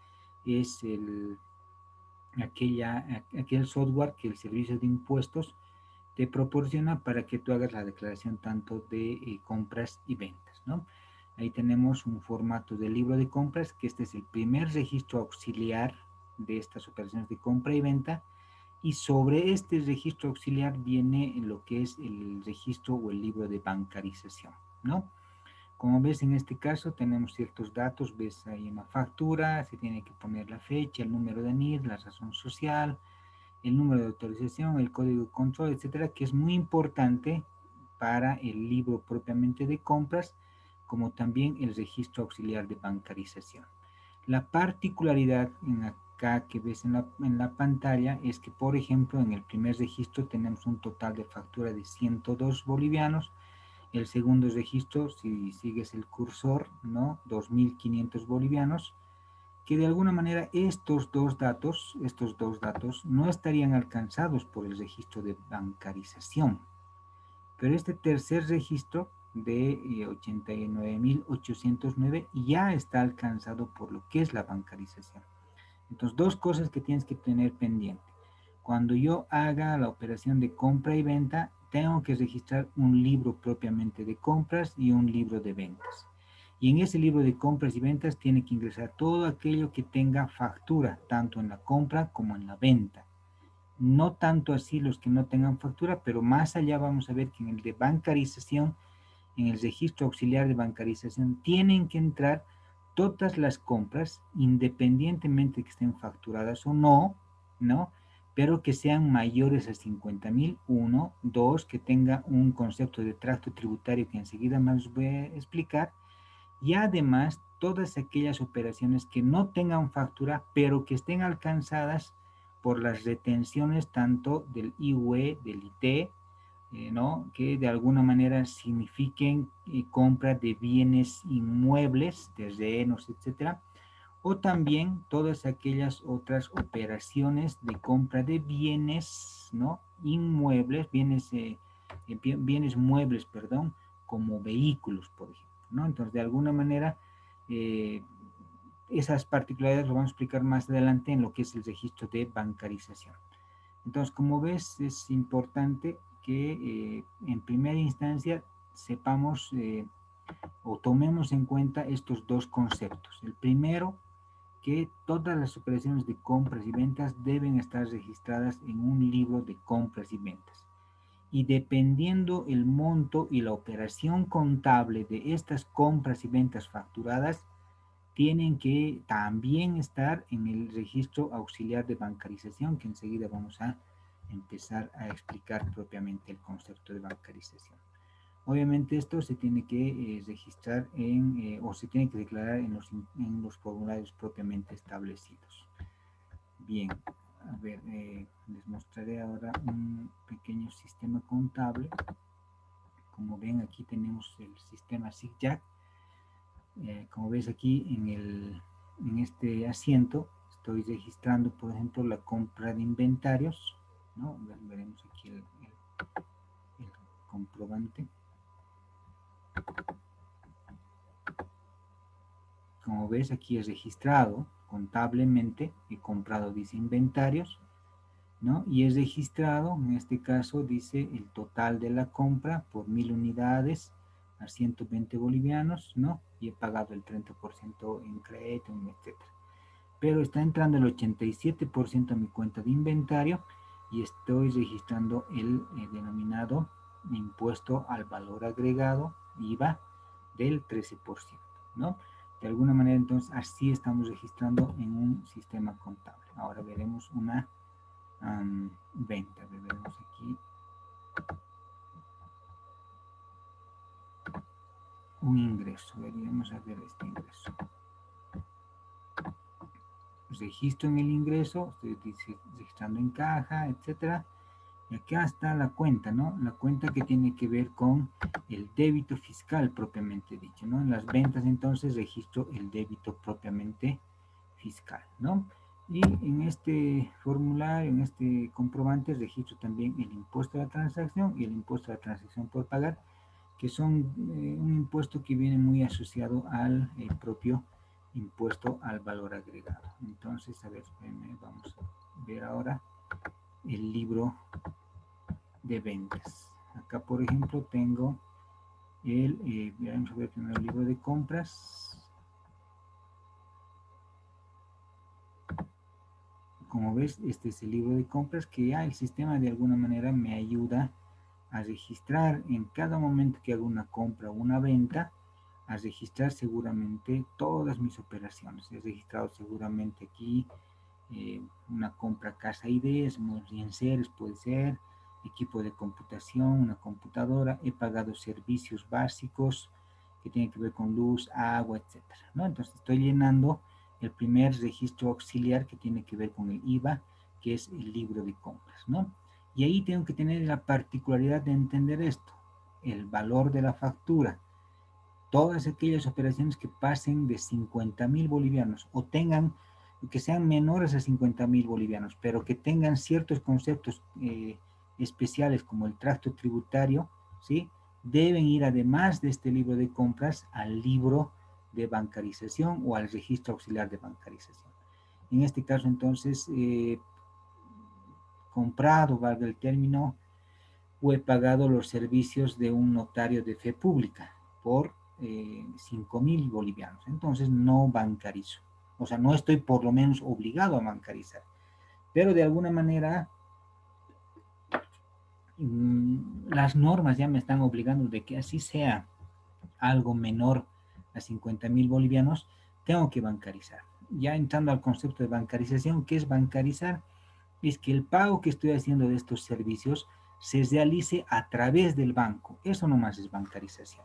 es aquel software que el servicio de impuestos te proporciona para que tú hagas la declaración tanto de compras y ventas, ¿no? Ahí tenemos un formato de libro de compras, que este es el primer registro auxiliar de estas operaciones de compra y venta, y sobre este registro auxiliar viene lo que es el registro o el libro de bancarización, ¿no? Como ves en este caso tenemos ciertos datos, ves ahí en la factura, se tiene que poner la fecha, el número de NIR, la razón social, el número de autorización, el código de control, etcétera, que es muy importante para el libro propiamente de compras, como también el registro auxiliar de bancarización. La particularidad en acá que ves en la pantalla es que, por ejemplo, en el primer registro tenemos un total de factura de 102 bolivianos, el segundo registro, si sigues el cursor, ¿no? 2.500 bolivianos, que de alguna manera estos dos datos no estarían alcanzados por el registro de bancarización. Pero este tercer registro de 89.809 ya está alcanzado por lo que es la bancarización. Entonces, dos cosas que tienes que tener pendiente. Cuando yo haga la operación de compra y venta, tengo que registrar un libro propiamente de compras y un libro de ventas. Y en ese libro de compras y ventas tiene que ingresar todo aquello que tenga factura, tanto en la compra como en la venta. No tanto así los que no tengan factura, pero más allá vamos a ver que en el de bancarización, en el registro auxiliar de bancarización, tienen que entrar todas las compras, independientemente de que estén facturadas o no, ¿no? Pero que sean mayores a 50.000, uno, dos, que tenga un concepto de tracto tributario que enseguida más voy a explicar, y además todas aquellas operaciones que no tengan factura, pero que estén alcanzadas por las retenciones tanto del IUE, del IT, ¿no? Que de alguna manera signifiquen compra de bienes inmuebles, terrenos, etcétera, o también todas aquellas otras operaciones de compra de bienes, ¿no? Inmuebles, bienes muebles, perdón, como vehículos, por ejemplo, ¿no? Entonces, de alguna manera, eh, esas particularidades lo vamos a explicar más adelante en lo que es el registro de bancarización. Entonces, como ves, es importante que en primera instancia sepamos O tomemos en cuenta estos dos conceptos. El primero, que todas las operaciones de compras y ventas deben estar registradas en un libro de compras y ventas. Y dependiendo el monto y la operación contable de estas compras y ventas facturadas, tienen que también estar en el registro auxiliar de bancarización, que enseguida vamos a empezar a explicar propiamente el concepto de bancarización. Obviamente esto se tiene que registrar o se tiene que declarar en los formularios propiamente establecidos. Bien, a ver, les mostraré ahora un pequeño sistema contable. Como ven, aquí tenemos el sistema ZigZag. Como ves aquí en este asiento, estoy registrando, por ejemplo, la compra de inventarios, ¿no? Veremos aquí el comprobante. Como ves, aquí es registrado contablemente, he comprado, dice inventarios, ¿no? Y es registrado, en este caso dice el total de la compra por 1000 unidades a 120 bolivianos, ¿no? Y he pagado el 30% en crédito, etc. Pero está entrando el 87% a mi cuenta de inventario y estoy registrando el denominado impuesto al valor agregado, IVA, del 13%, ¿no? De alguna manera, entonces, así estamos registrando en un sistema contable. Ahora veremos una venta. Veremos aquí un ingreso. Veríamos a ver este ingreso. Registro en el ingreso, estoy registrando en caja, etcétera. Y acá está la cuenta, ¿no? La cuenta que tiene que ver con el débito fiscal propiamente dicho, ¿no? En las ventas, entonces, registro el débito propiamente fiscal, ¿no? Y en este formulario, en este comprobante, registro también el impuesto a la transacción y el impuesto a la transacción por pagar, que son un impuesto que viene muy asociado al propio impuesto al valor agregado. Entonces, a ver, vamos a ver ahora el libro de ventas. Acá, por ejemplo, tengo vamos a ver primero el libro de compras. Como ves, este es el libro de compras que ya el sistema de alguna manera me ayuda a registrar en cada momento que hago una compra o una venta, a registrar seguramente todas mis operaciones. He registrado seguramente aquí una compra casa ideas, unos lienceres puede ser, equipo de computación, una computadora, he pagado servicios básicos que tienen que ver con luz, agua, etcétera, ¿no? Entonces estoy llenando el primer registro auxiliar que tiene que ver con el IVA, que es el libro de compras, ¿no? Y ahí tengo que tener la particularidad de entender esto, el valor de la factura, todas aquellas operaciones que pasen de 50.000 bolivianos o tengan, que sean menores a 50.000 bolivianos, pero que tengan ciertos conceptos especiales como el tracto tributario, ¿sí? Deben ir además de este libro de compras al libro de bancarización o al registro auxiliar de bancarización. En este caso, entonces, comprado, valga el término, o he pagado los servicios de un notario de fe pública por 5.000 bolivianos. Entonces no bancarizo. O sea, no estoy por lo menos obligado a bancarizar. Pero de alguna manera las normas ya me están obligando de que así sea algo menor a 50.000 bolivianos, tengo que bancarizar. Ya entrando al concepto de bancarización, ¿qué es bancarizar? Es que el pago que estoy haciendo de estos servicios se realice a través del banco. Eso nomás es bancarización.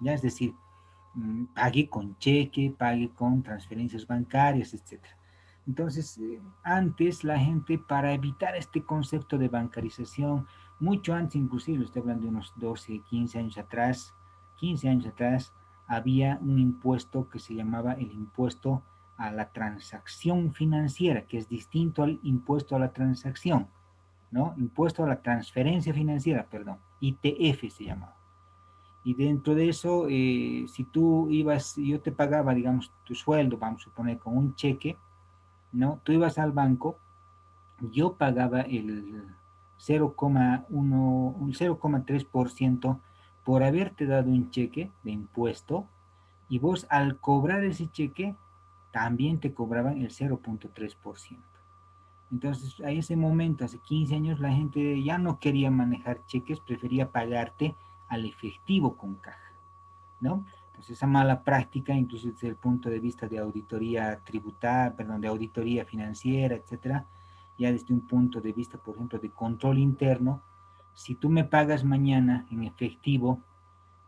Ya es decir, pague con cheque, pague con transferencias bancarias, etc. Entonces, antes la gente, para evitar este concepto de bancarización, mucho antes inclusive, estoy hablando de unos 12, 15 años atrás, 15 años atrás, había un impuesto que se llamaba el impuesto a la transacción financiera, que es distinto al impuesto a la transacción, ¿no? Impuesto a la transferencia financiera, perdón, ITF se llamaba. Y dentro de eso, si tú ibas, yo te pagaba, digamos, tu sueldo, vamos a suponer, con un cheque, ¿no? Tú ibas al banco, yo pagaba el 0,1, un 0,3% por haberte dado un cheque de impuesto y vos al cobrar ese cheque también te cobraban el 0,3%. Entonces, a ese momento, hace 15 años, la gente ya no quería manejar cheques, prefería pagarte al efectivo con caja, ¿no? Entonces, esa mala práctica, incluso desde el punto de vista de auditoría tributaria, perdón, de auditoría financiera, etcétera, ya desde un punto de vista, por ejemplo, de control interno, si tú me pagas mañana en efectivo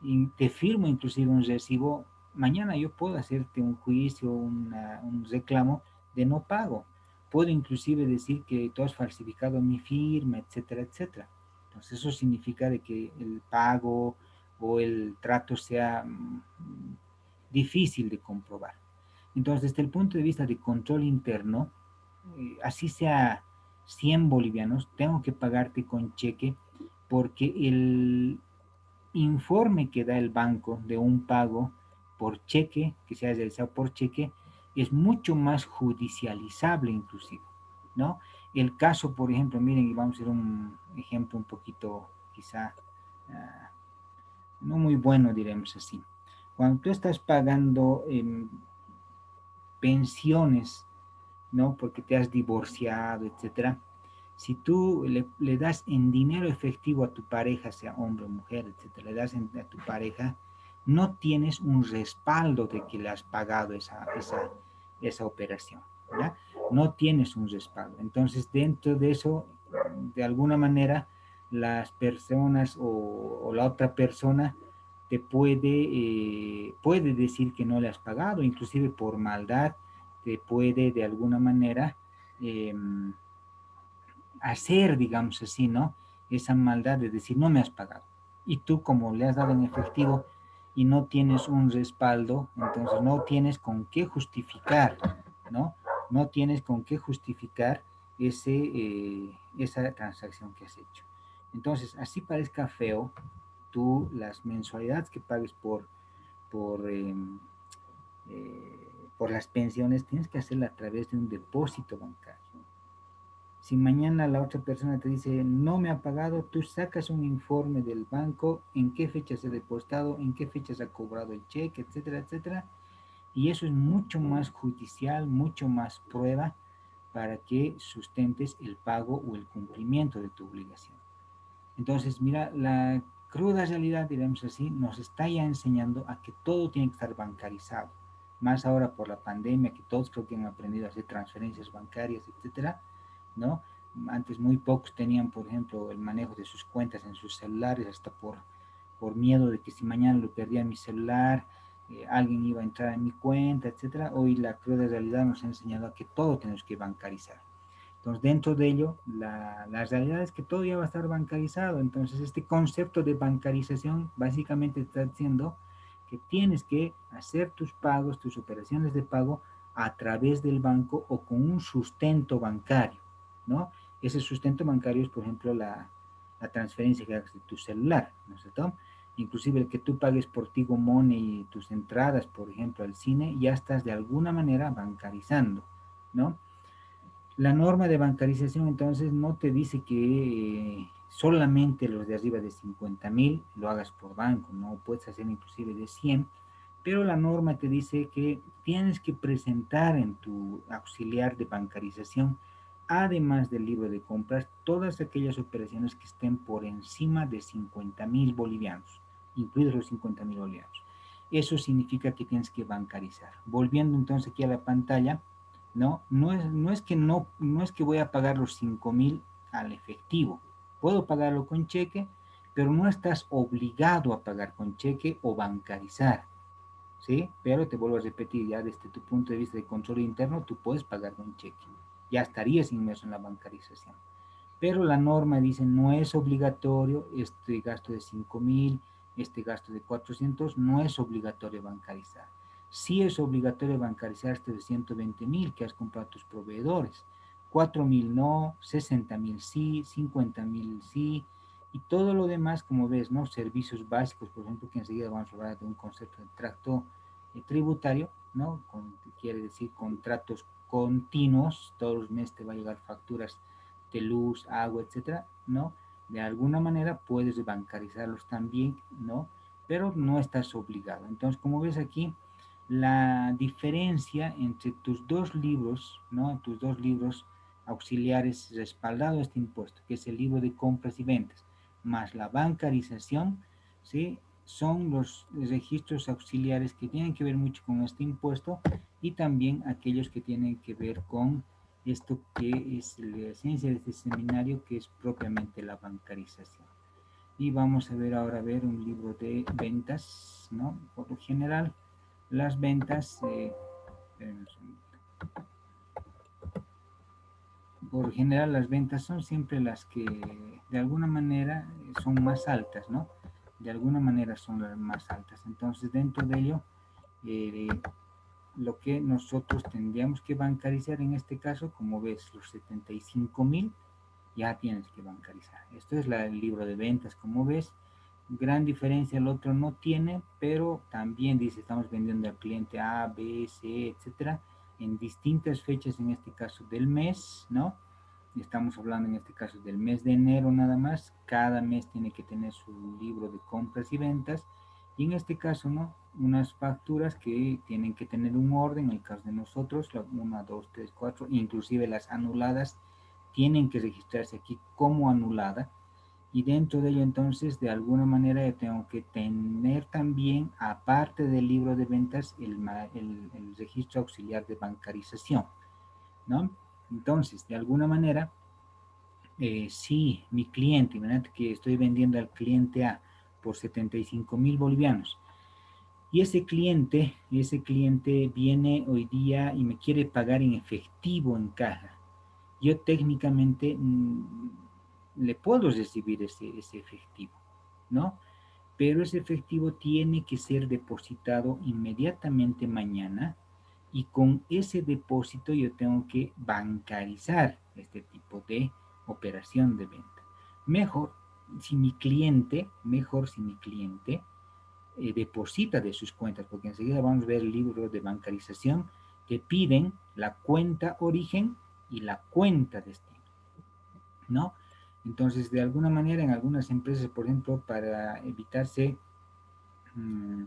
y te firmo inclusive un recibo, mañana yo puedo hacerte un juicio, un reclamo de no pago. Puedo inclusive decir que tú has falsificado mi firma, etcétera, etcétera. Entonces eso significa de que el pago o el trato sea difícil de comprobar. Entonces, desde el punto de vista de control interno, así sea 100 bolivianos, tengo que pagarte con cheque porque el informe que da el banco de un pago por cheque, que se ha realizado por cheque, es mucho más judicializable inclusive, ¿no? El caso, por ejemplo, miren, y vamos a hacer un ejemplo un poquito quizá no muy bueno, diremos así. Cuando tú estás pagando pensiones, ¿no? Porque te has divorciado, etcétera. Si tú le das en dinero efectivo a tu pareja, sea hombre o mujer, etcétera, le das a tu pareja, no tienes un respaldo de que le has pagado esa operación, ¿ya? No tienes un respaldo. Entonces, dentro de eso, de alguna manera, las personas o la otra persona te puede decir que no le has pagado, inclusive por maldad, te puede de alguna manera eh, hacer, digamos así, ¿no? Esa maldad de decir, no me has pagado. Y tú como le has dado en efectivo y no tienes un respaldo, entonces no tienes con qué justificar, ¿no? No tienes con qué justificar esa transacción que has hecho. Entonces, así parezca feo, tú las mensualidades que pagues por las pensiones tienes que hacerla a través de un depósito bancario. Si mañana la otra persona te dice no me ha pagado, tú sacas un informe del banco, en qué fecha se ha depositado, en qué fecha se ha cobrado el cheque, etcétera, etcétera. Y eso es mucho más judicial, mucho más prueba para que sustentes el pago o el cumplimiento de tu obligación. Entonces, mira, la cruda realidad, digamos así, nos está ya enseñando a que todo tiene que estar bancarizado. Más ahora por la pandemia, que todos creo que han aprendido a hacer transferencias bancarias, etcétera, ¿no? Antes muy pocos tenían, por ejemplo, el manejo de sus cuentas en sus celulares, hasta por miedo de que si mañana lo perdía mi celular, alguien iba a entrar en mi cuenta, etcétera. Hoy la cruda realidad nos ha enseñado a que todo tenemos que bancarizar. Entonces, dentro de ello, la realidad es que todo ya va a estar bancarizado. Entonces, este concepto de bancarización básicamente está diciendo que tienes que hacer tus pagos, tus operaciones de pago a través del banco o con un sustento bancario, ¿no? Ese sustento bancario es, por ejemplo, la transferencia que hagas de tu celular, ¿no es cierto? Inclusive el que tú pagues por Tigo Money y tus entradas, por ejemplo, al cine, ya estás de alguna manera bancarizando, ¿no? La norma de bancarización entonces no te dice que solamente los de arriba de 50,000 lo hagas por banco, no puedes hacer inclusive de 100, pero la norma te dice que tienes que presentar en tu auxiliar de bancarización, además del libro de compras, todas aquellas operaciones que estén por encima de 50,000 bolivianos, incluidos los 50,000 bolivianos. Eso significa que tienes que bancarizar. Volviendo entonces aquí a la pantalla, no es que voy a pagar los 5,000 al efectivo. Puedo pagarlo con cheque, pero no estás obligado a pagar con cheque o bancarizar, ¿sí? Pero te vuelvo a repetir, ya desde tu punto de vista de control interno, tú puedes pagar con cheque. Ya estarías inmerso en la bancarización. Pero la norma dice no es obligatorio este gasto de 5,000, este gasto de 400, no es obligatorio bancarizar. Sí es obligatorio bancarizar este de 120,000 que has comprado a tus proveedores. 4,000 no, 60,000 sí, 50,000 sí, y todo lo demás, como ves, ¿no? Servicios básicos, por ejemplo, que enseguida vamos a hablar de un concepto de tracto tributario, ¿no? Que quiere decir contratos continuos, todos los meses te va a llegar facturas de luz, agua, etcétera, ¿no? de alguna manera puedes bancarizarlos también, ¿no? Pero no estás obligado. Entonces, como ves aquí, la diferencia entre tus dos libros, ¿no? Tus dos libros auxiliares respaldados a este impuesto, que es el libro de compras y ventas, más la bancarización, ¿sí? Son los registros auxiliares que tienen que ver mucho con este impuesto y también aquellos que tienen que ver con esto que es la esencia de este seminario, que es propiamente la bancarización. Y vamos a ver ahora un libro de ventas, ¿no? Por lo general, las ventas, por general las ventas son siempre las que de alguna manera son más altas, ¿no? De alguna manera son las más altas. Entonces, dentro de ello, eh, lo que nosotros tendríamos que bancarizar en este caso, como ves, los 75,000 ya tienes que bancarizar. Esto es el libro de ventas, como ves. Gran diferencia, el otro no tiene, pero también dice, estamos vendiendo al cliente A, B, C, etcétera, en distintas fechas, en este caso del mes, ¿no? Estamos hablando en este caso del mes de enero nada más. Cada mes tiene que tener su libro de compras y ventas. Y en este caso, ¿no? Unas facturas que tienen que tener un orden, en el caso de nosotros, la 1, 2, 3, 4, inclusive las anuladas tienen que registrarse aquí como anulada. Y dentro de ello entonces de alguna manera yo tengo que tener también, aparte del libro de ventas, el registro auxiliar de bancarización, ¿no? Entonces, de alguna manera, si mi cliente, imagínate que estoy vendiendo al cliente A por 75,000 bolivianos, y ese cliente viene hoy día y me quiere pagar en efectivo en caja, yo técnicamente le puedo recibir ese efectivo, ¿no? Pero ese efectivo tiene que ser depositado inmediatamente mañana y con ese depósito yo tengo que bancarizar este tipo de operación de venta. Mejor si mi cliente deposita de sus cuentas, porque enseguida vamos a ver el libro de bancarización, te piden la cuenta origen y la cuenta destino, ¿no? Entonces, de alguna manera, en algunas empresas, por ejemplo, para evitarse mmm,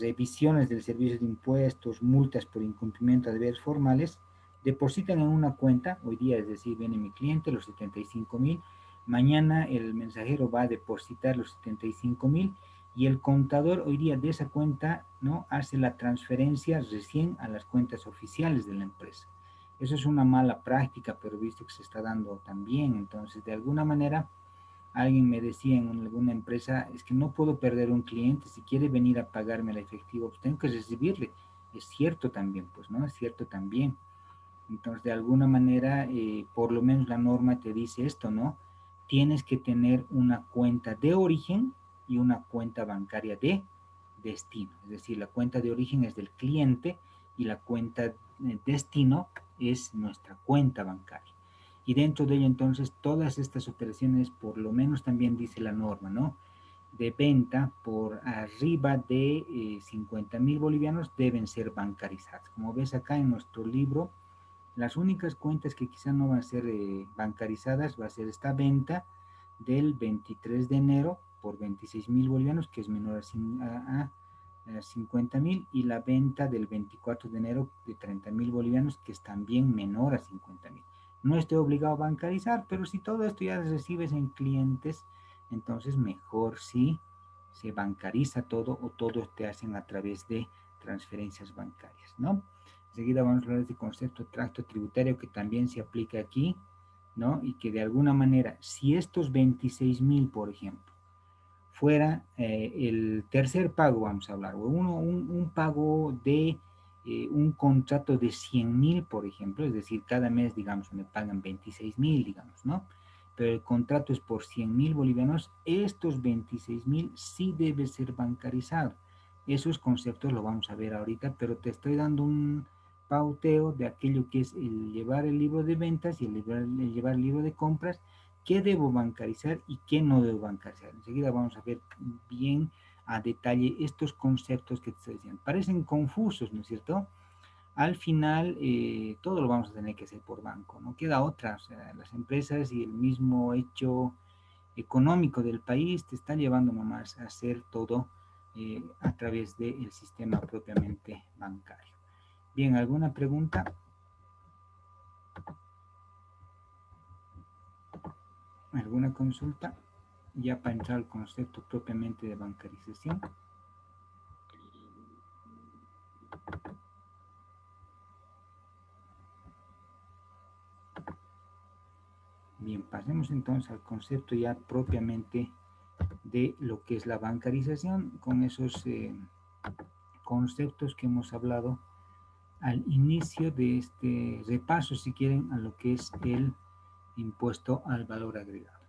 revisiones del servicio de impuestos, multas por incumplimiento de deberes formales, depositan en una cuenta, hoy día es decir, viene mi cliente, los 75,000, mañana el mensajero va a depositar los 75,000 y el contador hoy día de esa cuenta, ¿no?, hace la transferencia recién a las cuentas oficiales de la empresa. Eso es una mala práctica, pero visto que se está dando también, entonces de alguna manera alguien me decía en alguna empresa, es que no puedo perder un cliente, si quiere venir a pagarme el efectivo, pues tengo que recibirle. Es cierto también, pues, ¿no? Es cierto también. Entonces, de alguna manera, por lo menos la norma te dice esto, ¿no? Tienes que tener una cuenta de origen y una cuenta bancaria de destino. Es decir, la cuenta de origen es del cliente y la cuenta de destino es nuestra cuenta bancaria. Y dentro de ello, entonces, todas estas operaciones, por lo menos también dice la norma, ¿no?, de venta por arriba de 50,000 bolivianos deben ser bancarizadas. Como ves acá en nuestro libro, las únicas cuentas que quizá no van a ser bancarizadas va a ser esta venta del 23 de enero por 26,000 bolivianos, que es menor a 50,000, y la venta del 24 de enero de 30,000 bolivianos, que es también menor a 50,000. No estoy obligado a bancarizar, pero si todo esto ya recibes en clientes, entonces mejor si se bancariza todo o todo te hacen a través de transferencias bancarias, ¿no? Enseguida vamos a hablar de este concepto de tracto tributario que también se aplica aquí, ¿no? Y que de alguna manera, si estos 26,000, por ejemplo, fuera el tercer pago, vamos a hablar, o un pago de un contrato de 100,000, por ejemplo, es decir, cada mes, digamos, me pagan 26,000, digamos, ¿no? Pero el contrato es por 100,000 bolivianos, estos 26,000 sí debe ser bancarizado. Esos conceptos lo vamos a ver ahorita, pero te estoy dando un pauteo de aquello que es el llevar el libro de ventas y el llevar el libro de compras, qué debo bancarizar y qué no debo bancarizar. Enseguida vamos a ver bien a detalle estos conceptos que te estoy diciendo. Parecen confusos, ¿no es cierto? al final todo lo vamos a tener que hacer por banco, no queda otra. O sea, las empresas y el mismo hecho económico del país te está llevando nomás a hacer todo a través del sistema propiamente bancario. Bien, ¿alguna pregunta? ¿Alguna consulta? Ya para entrar al concepto propiamente de bancarización. Bien, pasemos entonces al concepto ya propiamente de lo que es la bancarización, con esos conceptos que hemos hablado al inicio de este repaso, si quieren, a lo que es el impuesto al valor agregado.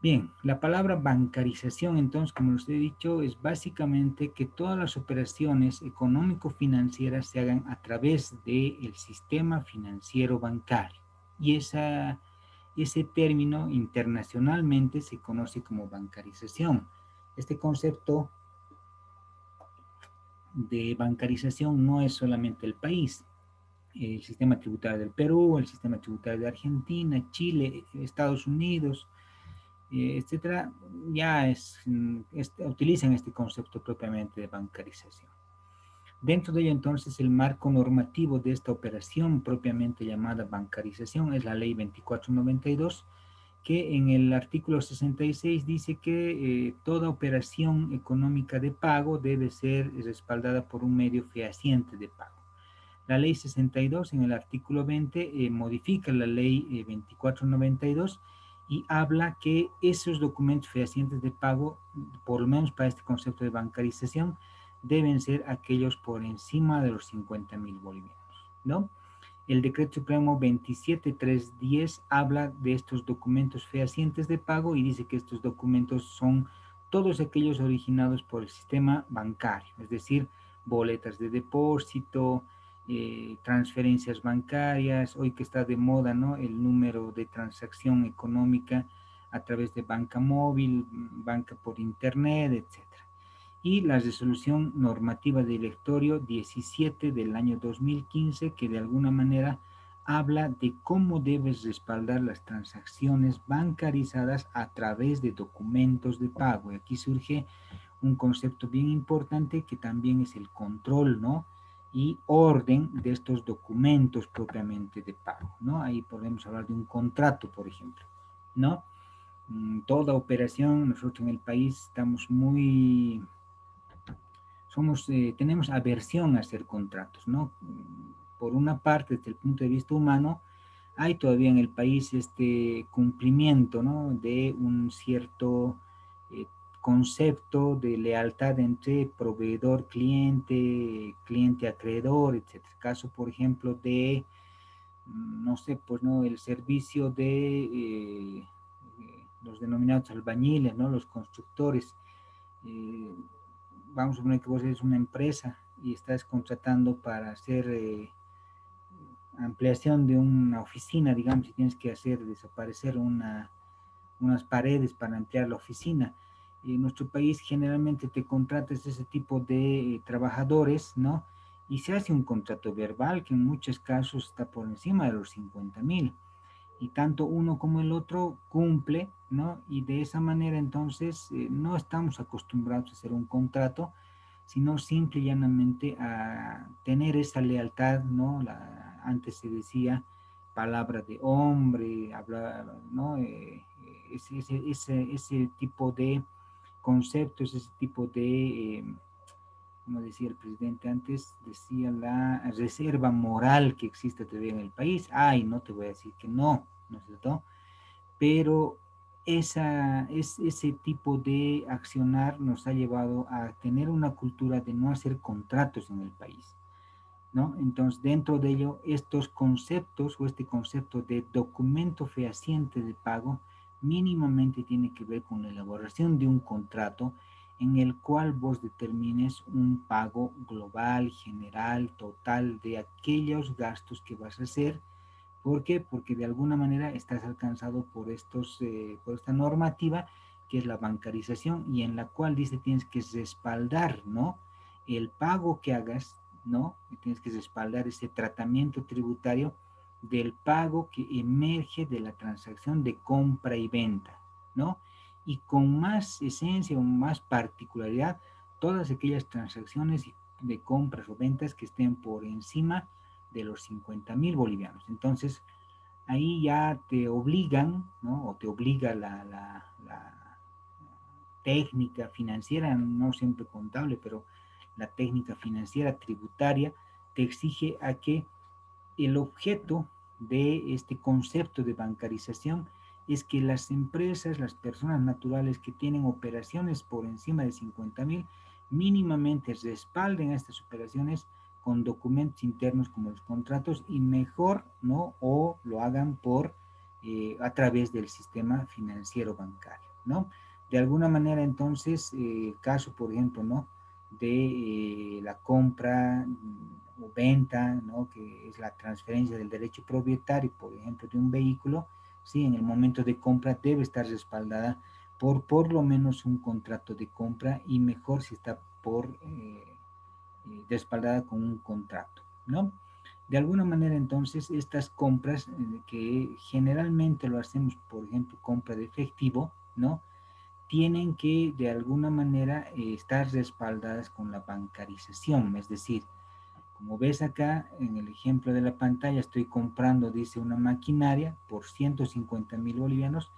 Bien, la palabra bancarización, entonces, como les he dicho, es básicamente que todas las operaciones económico-financieras se hagan a través del sistema financiero bancario. Y ese término internacionalmente se conoce como bancarización. Este concepto de bancarización no es solamente el país, el sistema tributario del Perú, el sistema tributario de Argentina, Chile, Estados Unidos, etcétera, ya utilizan este concepto propiamente de bancarización. Dentro de ello, entonces, el marco normativo de esta operación propiamente llamada bancarización es la Ley 2492, que en el artículo 66 dice que toda operación económica de pago debe ser respaldada por un medio fehaciente de pago. La ley 62 en el artículo 20 modifica la ley 2492 y habla que esos documentos fehacientes de pago, por lo menos para este concepto de bancarización, deben ser aquellos por encima de los 50.000 bolivianos, ¿no? El Decreto Supremo 27310 habla de estos documentos fehacientes de pago y dice que estos documentos son todos aquellos originados por el sistema bancario, es decir, boletas de depósito, transferencias bancarias, hoy que está de moda, ¿no? El número de transacción económica a través de banca móvil, banca por internet, etc. Y la resolución normativa de directorio 17 del año 2015, que de alguna manera habla de cómo debes respaldar las transacciones bancarizadas a través de documentos de pago. Y aquí surge un concepto bien importante que también es el control, ¿no? Y orden de estos documentos propiamente de pago, ¿no? Ahí podemos hablar de un contrato, por ejemplo, ¿no? Toda operación, nosotros en el país estamos tenemos aversión a hacer contratos, ¿no? Por una parte, desde el punto de vista humano, hay todavía en el país este cumplimiento, ¿no? De un cierto concepto de lealtad entre proveedor-cliente, cliente-acreedor, etc. Caso, por ejemplo, de, no sé, pues, ¿no? El servicio de los denominados albañiles, ¿no? Los constructores. Eh, Vamos a suponer que vos eres una empresa y estás contratando para hacer ampliación de una oficina, digamos, si tienes que hacer desaparecer unas paredes para ampliar la oficina. En nuestro país generalmente te contratas ese tipo de trabajadores, ¿no? Y se hace un contrato verbal que en muchos casos está por encima de los 50.000. Y tanto uno como el otro cumple, ¿no? Y de esa manera entonces no estamos acostumbrados a hacer un contrato, sino simple y llanamente a tener esa lealtad, ¿no? Antes se decía palabra de hombre, hablar, ¿no? Ese tipo de conceptos, ese tipo de, como decía el presidente antes, decía la reserva moral que existe todavía en el país. Ay, no te voy a decir que no, ¿no es cierto? Pero ese tipo de accionar nos ha llevado a tener una cultura de no hacer contratos en el país, ¿no? Entonces, dentro de ello, estos conceptos o este concepto de documento fehaciente de pago mínimamente tiene que ver con la elaboración de un contrato en el cual vos determines un pago global, general, total de aquellos gastos que vas a hacer. ¿Por qué? Porque de alguna manera estás alcanzado por esta normativa que es la bancarización y en la cual dice tienes que respaldar, ¿no? El pago que hagas ¿no? Y tienes que respaldar ese tratamiento tributario del pago que emerge de la transacción de compra y venta, ¿no? Y con más esencia o más particularidad, todas aquellas transacciones de compras o ventas que estén por encima de los 50.000 bolivianos. Entonces, ahí ya te obligan, ¿no? O te obliga la técnica financiera, no siempre contable, pero la técnica financiera tributaria te exige a que el objeto de este concepto de bancarización es que las empresas, las personas naturales que tienen operaciones por encima de 50.000, mínimamente respalden estas operaciones con documentos internos como los contratos y mejor, ¿no? O lo hagan a través del sistema financiero bancario, ¿no? De alguna manera, entonces, caso, por ejemplo, ¿no? De la compra o venta, ¿no? Que es la transferencia del derecho propietario, por ejemplo, de un vehículo, sí, en el momento de compra debe estar respaldada por lo menos un contrato de compra y mejor si está respaldada con un contrato, ¿no? De alguna manera, entonces, estas compras que generalmente lo hacemos, por ejemplo, compra de efectivo, ¿no? Tienen que de alguna manera estar respaldadas con la bancarización, es decir, como ves acá en el ejemplo de la pantalla, estoy comprando, dice, una maquinaria por 150.000 bolivianos,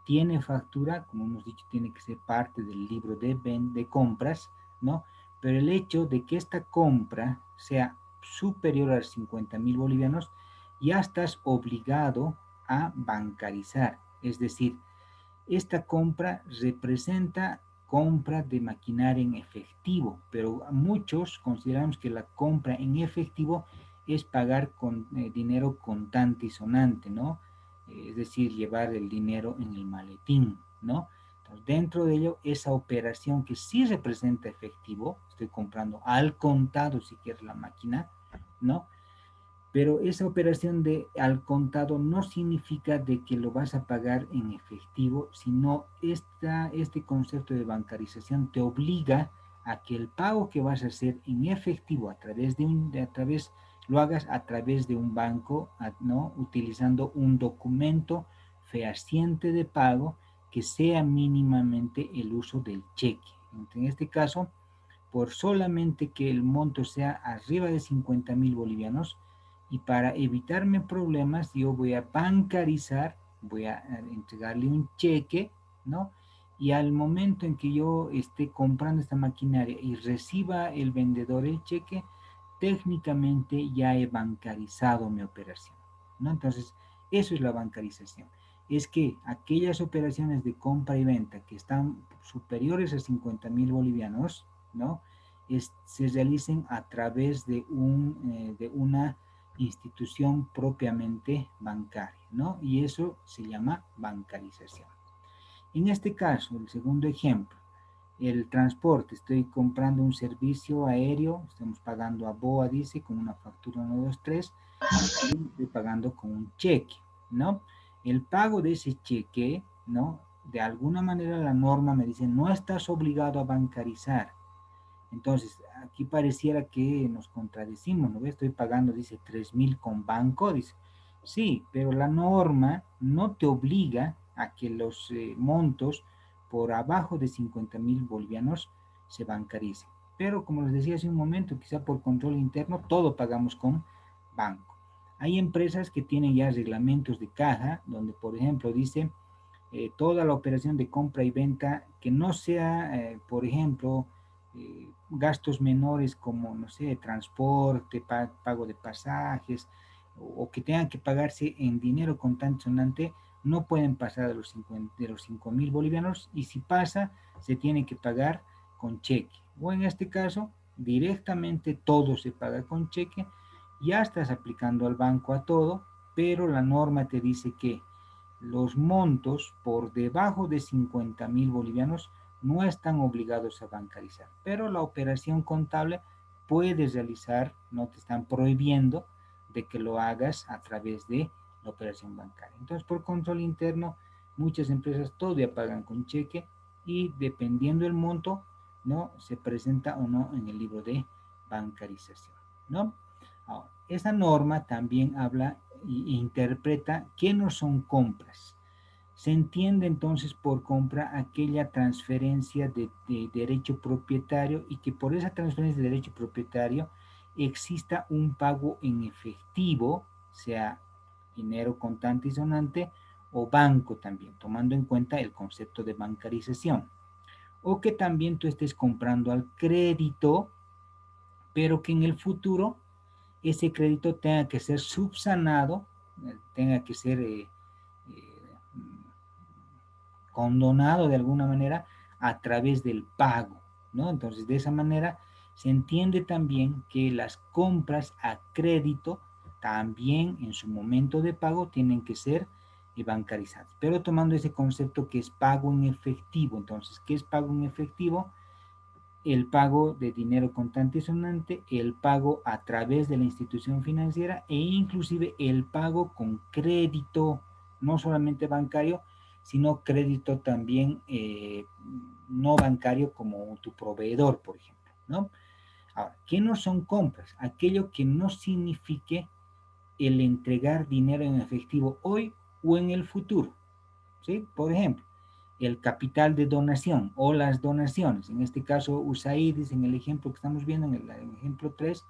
tiene factura, como hemos dicho, tiene que ser parte del libro de compras, ¿no? Pero el hecho de que esta compra sea superior a 50.000 bolivianos, ya estás obligado a bancarizar, es decir, esta compra representa compra de maquinaria en efectivo, pero muchos consideramos que la compra en efectivo es pagar con dinero contante y sonante, ¿no? Es decir, llevar el dinero en el maletín, ¿no? Entonces, dentro de ello, esa operación que sí representa efectivo, estoy comprando al contado, si quieres, la máquina, ¿no? Pero esa operación de al contado no significa de que lo vas a pagar en efectivo, sino este concepto de bancarización te obliga a que el pago que vas a hacer en efectivo lo hagas a través de un banco, ¿no? Utilizando un documento fehaciente de pago que sea mínimamente el uso del cheque. En este caso, por solamente que el monto sea arriba de 50.000 bolivianos, y para evitarme problemas yo voy a bancarizar, voy a entregarle un cheque, ¿no? Y al momento en que yo esté comprando esta maquinaria y reciba el vendedor el cheque, técnicamente ya he bancarizado mi operación, ¿no? Entonces, eso es la bancarización. Es que aquellas operaciones de compra y venta que están superiores a 50.000 bolivianos, ¿no? Se realicen a través de una institución propiamente bancaria, ¿no? Y eso se llama bancarización. En este caso, el segundo ejemplo, el transporte, estoy comprando un servicio aéreo, estamos pagando a BOA, dice, con una factura 123, y estoy pagando con un cheque, ¿no? El pago de ese cheque, ¿no? De alguna manera la norma me dice, no estás obligado a bancarizar. Entonces, aquí pareciera que nos contradecimos, ¿no? Estoy pagando, dice, 3.000 con banco, dice. Sí, pero la norma no te obliga a que los montos por abajo de 50.000 bolivianos se bancaricen. Pero como les decía hace un momento, quizá por control interno, todo pagamos con banco. Hay empresas que tienen ya reglamentos de caja, donde por ejemplo dice toda la operación de compra y venta que no sea, por ejemplo, gastos menores como, no sé, transporte, pago de pasajes, o que tengan que pagarse en dinero contante sonante, no pueden pasar de los 5.000 bolivianos, y si pasa, se tiene que pagar con cheque. O en este caso, directamente todo se paga con cheque, ya estás aplicando al banco a todo, pero la norma te dice que los montos por debajo de 50.000 bolivianos no están obligados a bancarizar, pero la operación contable puedes realizar, no te están prohibiendo de que lo hagas a través de la operación bancaria. Entonces, por control interno, muchas empresas todavía pagan con cheque y dependiendo del monto, ¿no? Se presenta o no en el libro de bancarización. ¿no? Ahora, esa norma también habla e interpreta qué no son compras. Se entiende entonces por compra aquella transferencia de derecho propietario y que por esa transferencia de derecho propietario exista un pago en efectivo, sea dinero contante y sonante, o banco también, tomando en cuenta el concepto de bancarización. O que también tú estés comprando al crédito, pero que en el futuro ese crédito tenga que ser subsanado, tenga que ser condonado de alguna manera a través del pago, ¿no? Entonces, de esa manera se entiende también que las compras a crédito también en su momento de pago tienen que ser bancarizadas, pero tomando ese concepto que es pago en efectivo. Entonces, ¿qué es pago en efectivo? El pago de dinero contante y sonante, el pago a través de la institución financiera e inclusive el pago con crédito, no solamente bancario, sino crédito también no bancario como tu proveedor, por ejemplo, ¿no? Ahora, ¿qué no son compras? Aquello que no signifique el entregar dinero en efectivo hoy o en el futuro, ¿sí? Por ejemplo, el capital de donación o las donaciones. En este caso, USAID, en el ejemplo que estamos viendo, en el ejemplo 3,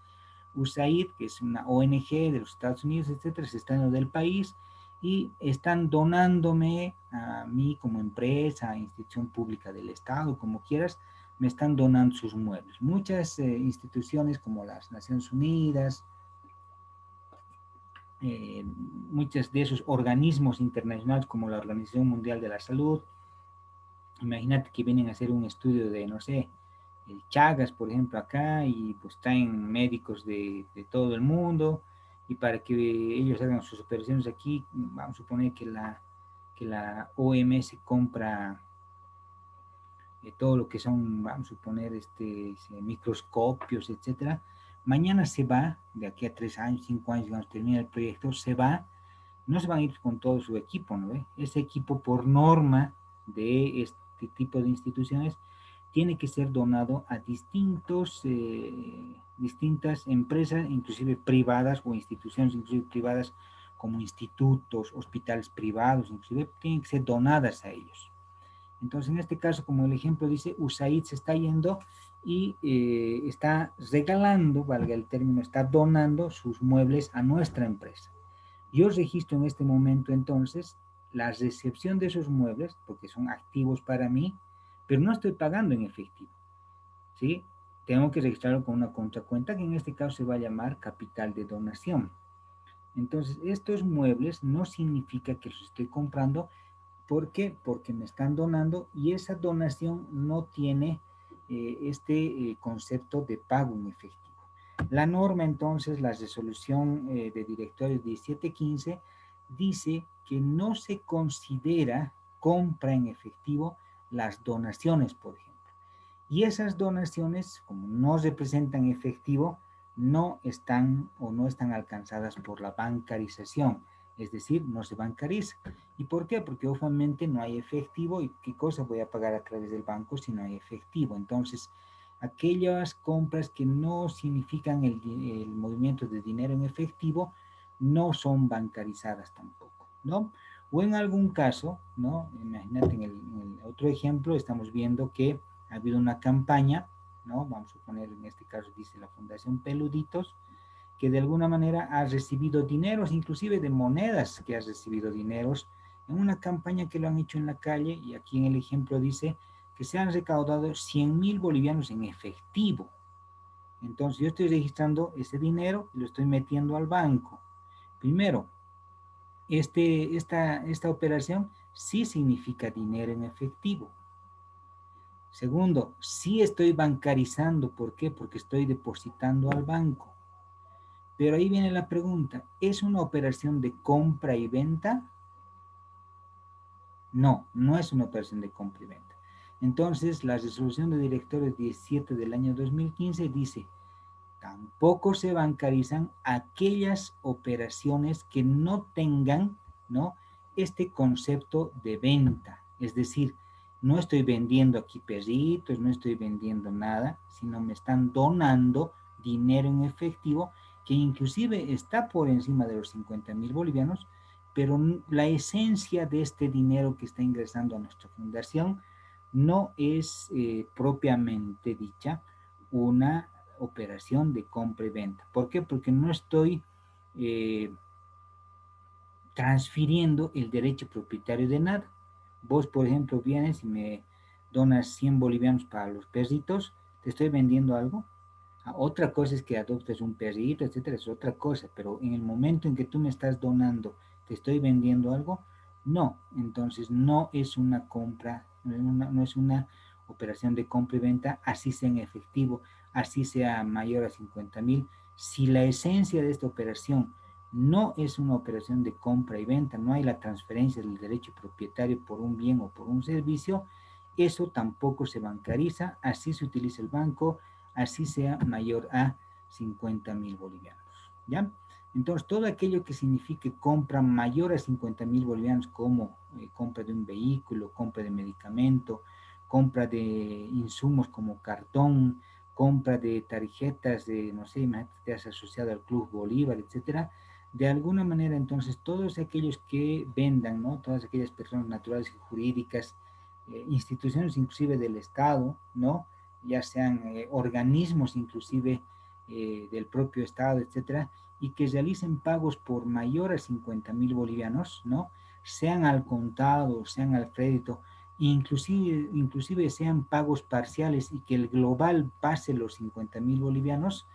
USAID, que es una ONG de los Estados Unidos, etcétera, se está yendo del país y están donándome a mí como empresa, institución pública del Estado, como quieras, me están donando sus muebles. Muchas instituciones como las Naciones Unidas, muchos de esos organismos internacionales como la Organización Mundial de la Salud, imagínate que vienen a hacer un estudio de, no sé, Chagas, por ejemplo, acá, y pues traen médicos de todo el mundo, y para que ellos hagan sus operaciones aquí, vamos a suponer que la OMS compra todo lo que son, vamos a suponer, microscopios, etcétera. Mañana se va, de aquí a 3 años, 5 años, cuando termine el proyecto, se va, no se van a ir con todo su equipo, ¿no ve? Ese equipo, por norma de este tipo de instituciones, tiene que ser donado a distintas empresas, inclusive privadas o instituciones, inclusive privadas, como institutos, hospitales privados, inclusive tienen que ser donadas a ellos. Entonces, en este caso, como el ejemplo dice, USAID se está yendo y está regalando, valga el término, está donando sus muebles a nuestra empresa. Yo registro en este momento entonces la recepción de esos muebles, porque son activos para mí, pero no estoy pagando en efectivo, ¿sí? Tengo que registrarlo con una contracuenta que en este caso se va a llamar capital de donación. Entonces, estos muebles no significa que los estoy comprando. ¿Por qué? Porque me están donando y esa donación no tiene concepto de pago en efectivo. La norma entonces, la resolución de directorio 1715, dice que no se considera compra en efectivo las donaciones, por ejemplo. Y esas donaciones, como no representan efectivo, no están o no están alcanzadas por la bancarización, es decir, no se bancariza. ¿Y por qué? Porque obviamente no hay efectivo y qué cosa voy a pagar a través del banco si no hay efectivo. Entonces, aquellas compras que no significan el movimiento de dinero en efectivo no son bancarizadas tampoco, ¿no? O en algún caso, ¿no? Imagínate en el otro ejemplo, estamos viendo que ha habido una campaña, ¿no? Vamos a poner en este caso, dice la Fundación Peluditos, que de alguna manera ha recibido dineros, inclusive de monedas que ha recibido dineros, en una campaña que lo han hecho en la calle, y aquí en el ejemplo dice que se han recaudado 100.000 bolivianos en efectivo. Entonces yo estoy registrando ese dinero y lo estoy metiendo al banco. Primero, esta operación sí significa dinero en efectivo. Segundo, sí estoy bancarizando. ¿Por qué? Porque estoy depositando al banco. Pero ahí viene la pregunta, ¿es una operación de compra y venta? No, no es una operación de compra y venta. Entonces, la resolución de directores 17 del año 2015 dice, tampoco se bancarizan aquellas operaciones que no tengan, ¿no?, este concepto de venta. Es decir, no estoy vendiendo aquí perritos, no estoy vendiendo nada, sino me están donando dinero en efectivo que inclusive está por encima de los 50.000 bolivianos, pero la esencia de este dinero que está ingresando a nuestra fundación no es propiamente dicha una operación de compra y venta. ¿Por qué? Porque no estoy transfiriendo el derecho propietario de nada. Vos, por ejemplo, vienes y me donas 100 bolivianos para los perritos, ¿te estoy vendiendo algo? Otra cosa es que adoptes un perrito, etcétera, es otra cosa, pero en el momento en que tú me estás donando, ¿te estoy vendiendo algo? No, entonces no es una compra, no es una operación de compra y venta, así sea en efectivo, así sea mayor a 50.000. Si la esencia de esta operación no es una operación de compra y venta, no hay la transferencia del derecho propietario por un bien o por un servicio, eso tampoco se bancariza, así se utiliza el banco, así sea mayor a 50.000 bolivianos, ¿ya? Entonces, todo aquello que signifique compra mayor a 50.000 bolivianos, como compra de un vehículo, compra de medicamento, compra de insumos como cartón, compra de tarjetas de, no sé, imagínate, te has asociado al Club Bolívar, etcétera, de alguna manera, entonces, todos aquellos que vendan, ¿no? Todas aquellas personas naturales y jurídicas, instituciones inclusive del Estado, ¿no? Ya sean organismos inclusive del propio Estado, etcétera, y que realicen pagos por mayor a 50.000 bolivianos, ¿no? Sean al contado, sean al crédito, inclusive sean pagos parciales y que el global pase los 50.000 bolivianos,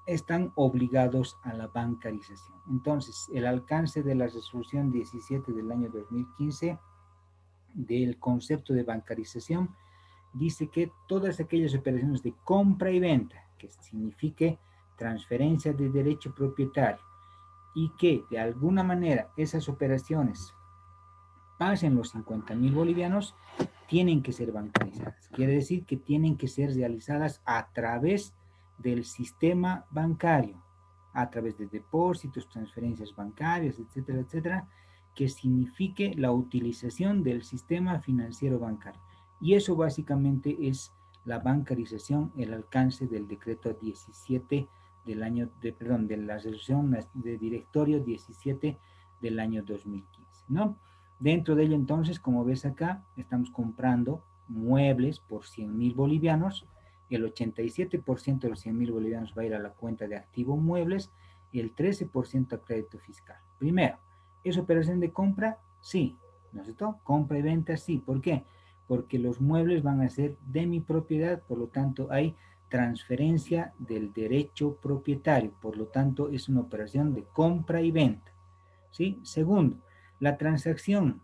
están obligados a la bancarización. Entonces, el alcance de la resolución 17 del año 2015 del concepto de bancarización dice que todas aquellas operaciones de compra y venta, que signifique transferencia de derecho propietario, y que de alguna manera esas operaciones pasen los 50.000 bolivianos, tienen que ser bancarizadas. Quiere decir que tienen que ser realizadas a través del sistema bancario, a través de depósitos, transferencias bancarias, etcétera, etcétera, que signifique la utilización del sistema financiero bancario. Y eso básicamente es la bancarización, el alcance del decreto 17 del año, de la resolución de directorio 17 del año 2015, ¿no? Dentro de ello, entonces, como ves acá, estamos comprando muebles por 100.000 bolivianos. El 87% de los 100.000 bolivianos va a ir a la cuenta de activo muebles y el 13% a crédito fiscal. Primero, ¿es operación de compra? Sí. ¿No es cierto? Compra y venta, sí. ¿Por qué? Porque los muebles van a ser de mi propiedad, por lo tanto hay transferencia del derecho propietario, por lo tanto es una operación de compra y venta, ¿sí? Segundo, la transacción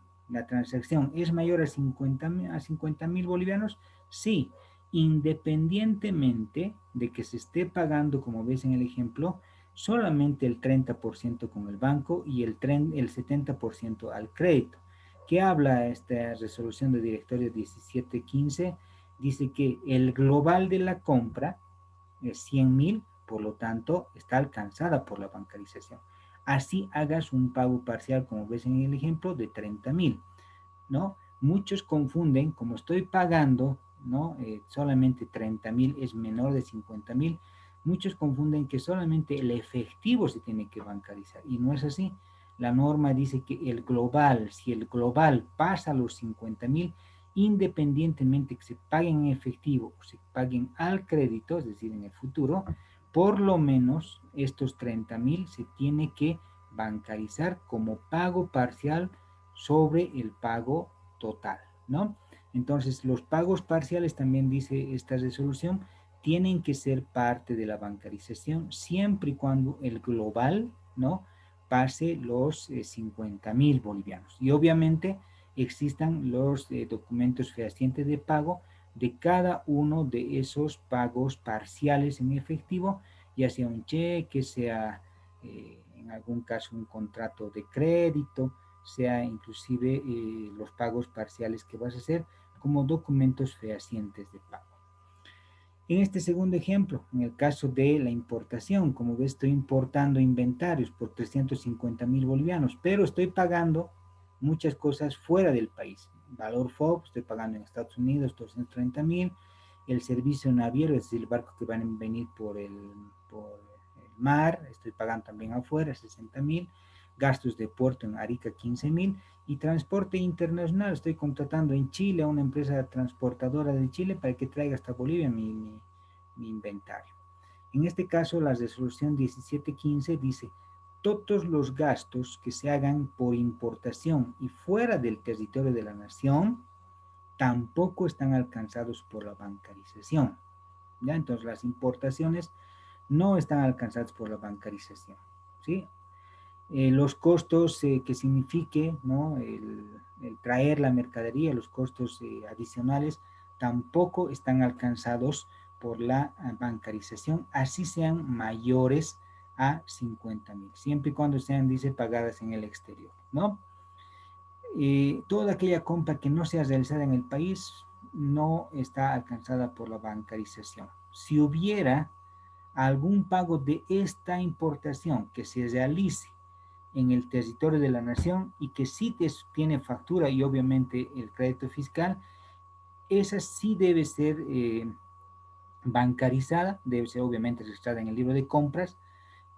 es mayor a 50.000 bolivianos, sí, independientemente de que se esté pagando, como ves en el ejemplo, solamente el 30% con el banco y el 70% al crédito. ¿Qué habla esta resolución de directorio 1715? Dice que el global de la compra es 100.000, por lo tanto, está alcanzada por la bancarización. Así hagas un pago parcial, como ves en el ejemplo, de 30.000, ¿no? Muchos confunden, como estoy pagando, ¿no? Solamente 30.000 es menor de 50.000, muchos confunden que solamente el efectivo se tiene que bancarizar, y no es así. La norma dice que el global, si el global pasa los 50.000, independientemente que se paguen en efectivo o se paguen al crédito, es decir, en el futuro, por lo menos estos 30.000 se tiene que bancarizar como pago parcial sobre el pago total, ¿no? Entonces, los pagos parciales, también dice esta resolución, tienen que ser parte de la bancarización siempre y cuando el global, ¿no? Pase los 50.000 bolivianos. Y obviamente existan los documentos fehacientes de pago de cada uno de esos pagos parciales en efectivo, ya sea un cheque, sea en algún caso un contrato de crédito, sea inclusive los pagos parciales que vas a hacer como documentos fehacientes de pago. En este segundo ejemplo, en el caso de la importación, como ves, estoy importando inventarios por 350.000 bolivianos, pero estoy pagando muchas cosas fuera del país. Valor FOB, estoy pagando en Estados Unidos 230.000, el servicio naviero, es decir, el barco que van a venir por el mar, estoy pagando también afuera 60.000, gastos de puerto en Arica 15.000, y transporte internacional, estoy contratando en Chile a una empresa transportadora de Chile para que traiga hasta Bolivia mi inventario. En este caso, la resolución 1715 dice: todos los gastos que se hagan por importación y fuera del territorio de la nación tampoco están alcanzados por la bancarización. ¿Ya? Entonces, las importaciones no están alcanzadas por la bancarización. ¿Sí? Los costos que signifique, ¿no? el traer la mercadería, los costos adicionales, tampoco están alcanzados por la bancarización, así sean mayores a 50.000, siempre y cuando sean, dice, pagadas en el exterior, ¿no? Toda aquella compra que no sea realizada en el país no está alcanzada por la bancarización. Si hubiera algún pago de esta importación que se realice en el territorio de la nación y que sí tiene factura y obviamente el crédito fiscal, esa sí debe ser bancarizada, debe ser obviamente registrada en el libro de compras,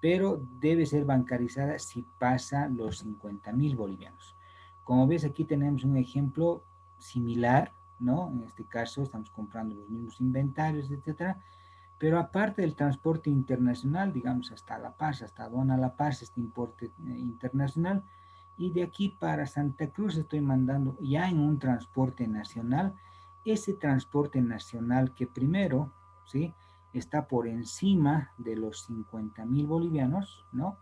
pero debe ser bancarizada si pasa los 50.000 bolivianos. Como ves, aquí tenemos un ejemplo similar, ¿no? En este caso estamos comprando los mismos inventarios, etcétera, pero aparte del transporte internacional, digamos hasta La Paz, hasta aduana La Paz, este importe internacional, y de aquí para Santa Cruz estoy mandando ya en un transporte nacional, ese transporte nacional que primero, ¿sí? Está por encima de los 50.000 bolivianos, ¿no?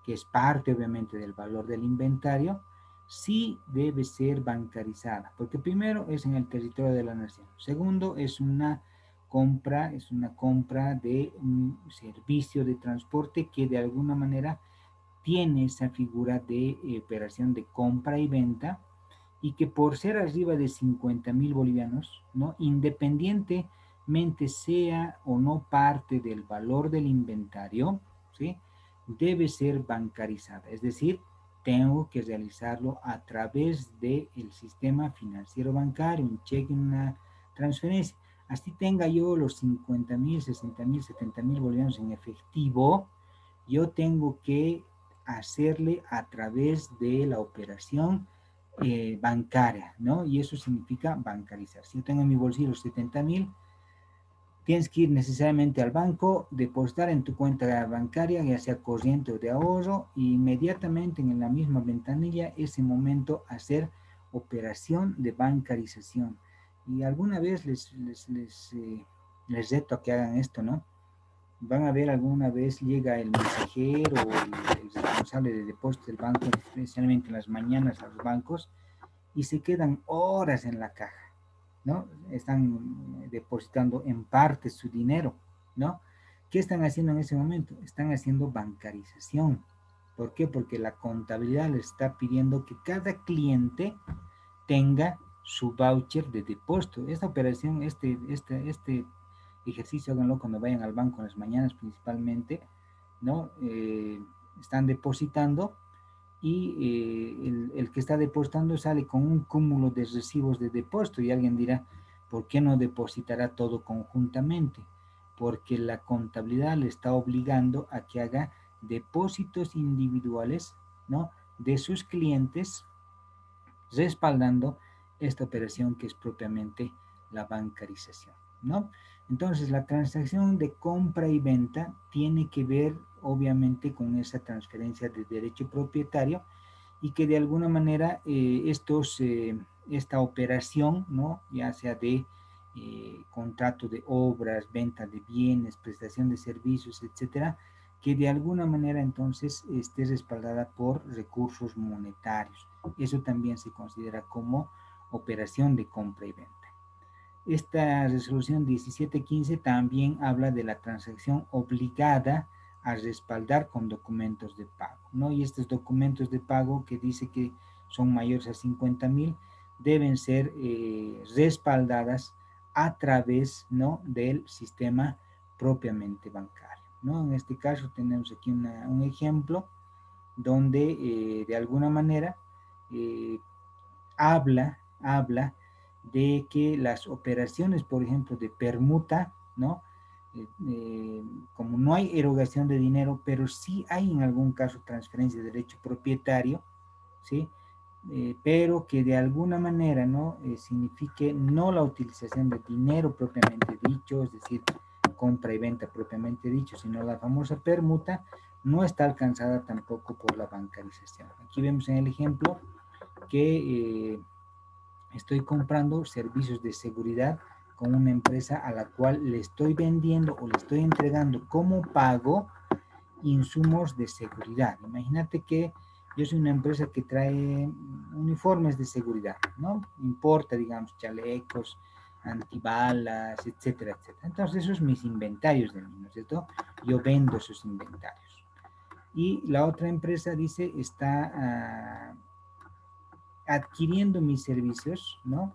Que es parte obviamente del valor del inventario, sí debe ser bancarizada, porque primero es en el territorio de la nación, segundo es una compra de un servicio de transporte que de alguna manera tiene esa figura de operación de compra y venta, y que por ser arriba de 50.000 bolivianos, ¿no? Independientemente sea o no parte del valor del inventario, ¿sí? Debe ser bancarizada, es decir, tengo que realizarlo a través del sistema financiero bancario, un cheque, una transferencia. Así tenga yo los 50.000, 60.000, 70.000 bolivianos en efectivo, yo tengo que hacerle a través de la operación bancaria, ¿no? Y eso significa bancarizar. Si yo tengo en mi bolsillo 70.000, tienes que ir necesariamente al banco, depositar en tu cuenta bancaria, ya sea corriente o de ahorro, e inmediatamente en la misma ventanilla, ese momento, hacer operación de bancarización. Y alguna vez les reto a que hagan esto, ¿no? Van a ver, alguna vez llega el mensajero o el responsable de depósito del banco, especialmente en las mañanas a los bancos, y se quedan horas en la caja, ¿no? Están depositando en parte su dinero, ¿no? ¿Qué están haciendo en ese momento? Están haciendo bancarización. ¿Por qué? Porque la contabilidad les está pidiendo que cada cliente tenga su voucher de depósito. Esta operación, este ejercicio, háganlo cuando vayan al banco en las mañanas principalmente, ¿no? Están depositando y el que está depositando sale con un cúmulo de recibos de depósito, y alguien dirá, ¿por qué no depositará todo conjuntamente? Porque la contabilidad le está obligando a que haga depósitos individuales, ¿no? De sus clientes, respaldando esta operación que es propiamente la bancarización, ¿no? Entonces, la transacción de compra y venta tiene que ver, obviamente, con esa transferencia de derecho propietario, y que de alguna manera esta operación, ¿no? Ya sea de contrato de obras, venta de bienes, prestación de servicios, etcétera, que de alguna manera entonces esté respaldada por recursos monetarios. Eso también se considera como operación de compra y venta. Esta resolución 1715 también habla de la transacción obligada a respaldar con documentos de pago, ¿no? Y estos documentos de pago que dice que son mayores a 50.000 deben ser respaldadas a través, ¿no? Del sistema propiamente bancario, ¿no? En este caso tenemos aquí un ejemplo donde de alguna manera eh, habla de que las operaciones, por ejemplo, de permuta, ¿no? Como no hay erogación de dinero, pero sí hay en algún caso transferencia de derecho propietario, ¿sí? Pero que de alguna manera, ¿no? Signifique no la utilización de dinero propiamente dicho, es decir, compra y venta propiamente dicho, sino la famosa permuta, no está alcanzada tampoco por la bancarización. Aquí vemos en el ejemplo que estoy comprando servicios de seguridad con una empresa a la cual le estoy vendiendo o le estoy entregando como pago insumos de seguridad. Imagínate que yo soy una empresa que trae uniformes de seguridad, ¿no? Importa, digamos, chalecos, antibalas, etcétera, etcétera. Entonces, esos son mis inventarios de mí, ¿no es cierto? Yo vendo esos inventarios. Y la otra empresa dice, está adquiriendo mis servicios, ¿no?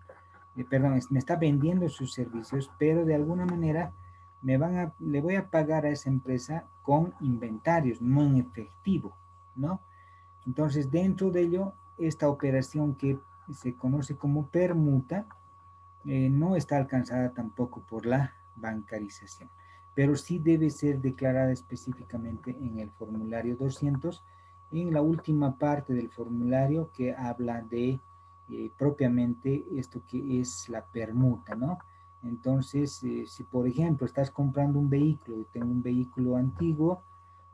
Perdón, me está vendiendo sus servicios, pero de alguna manera le voy a pagar a esa empresa con inventarios, no en efectivo, ¿no? Entonces, dentro de ello, esta operación que se conoce como permuta no está alcanzada tampoco por la bancarización, pero sí debe ser declarada específicamente en el formulario 200, en la última parte del formulario que habla de propiamente esto que es la permuta, ¿no? Entonces, si por ejemplo estás comprando un vehículo, tengo un vehículo antiguo,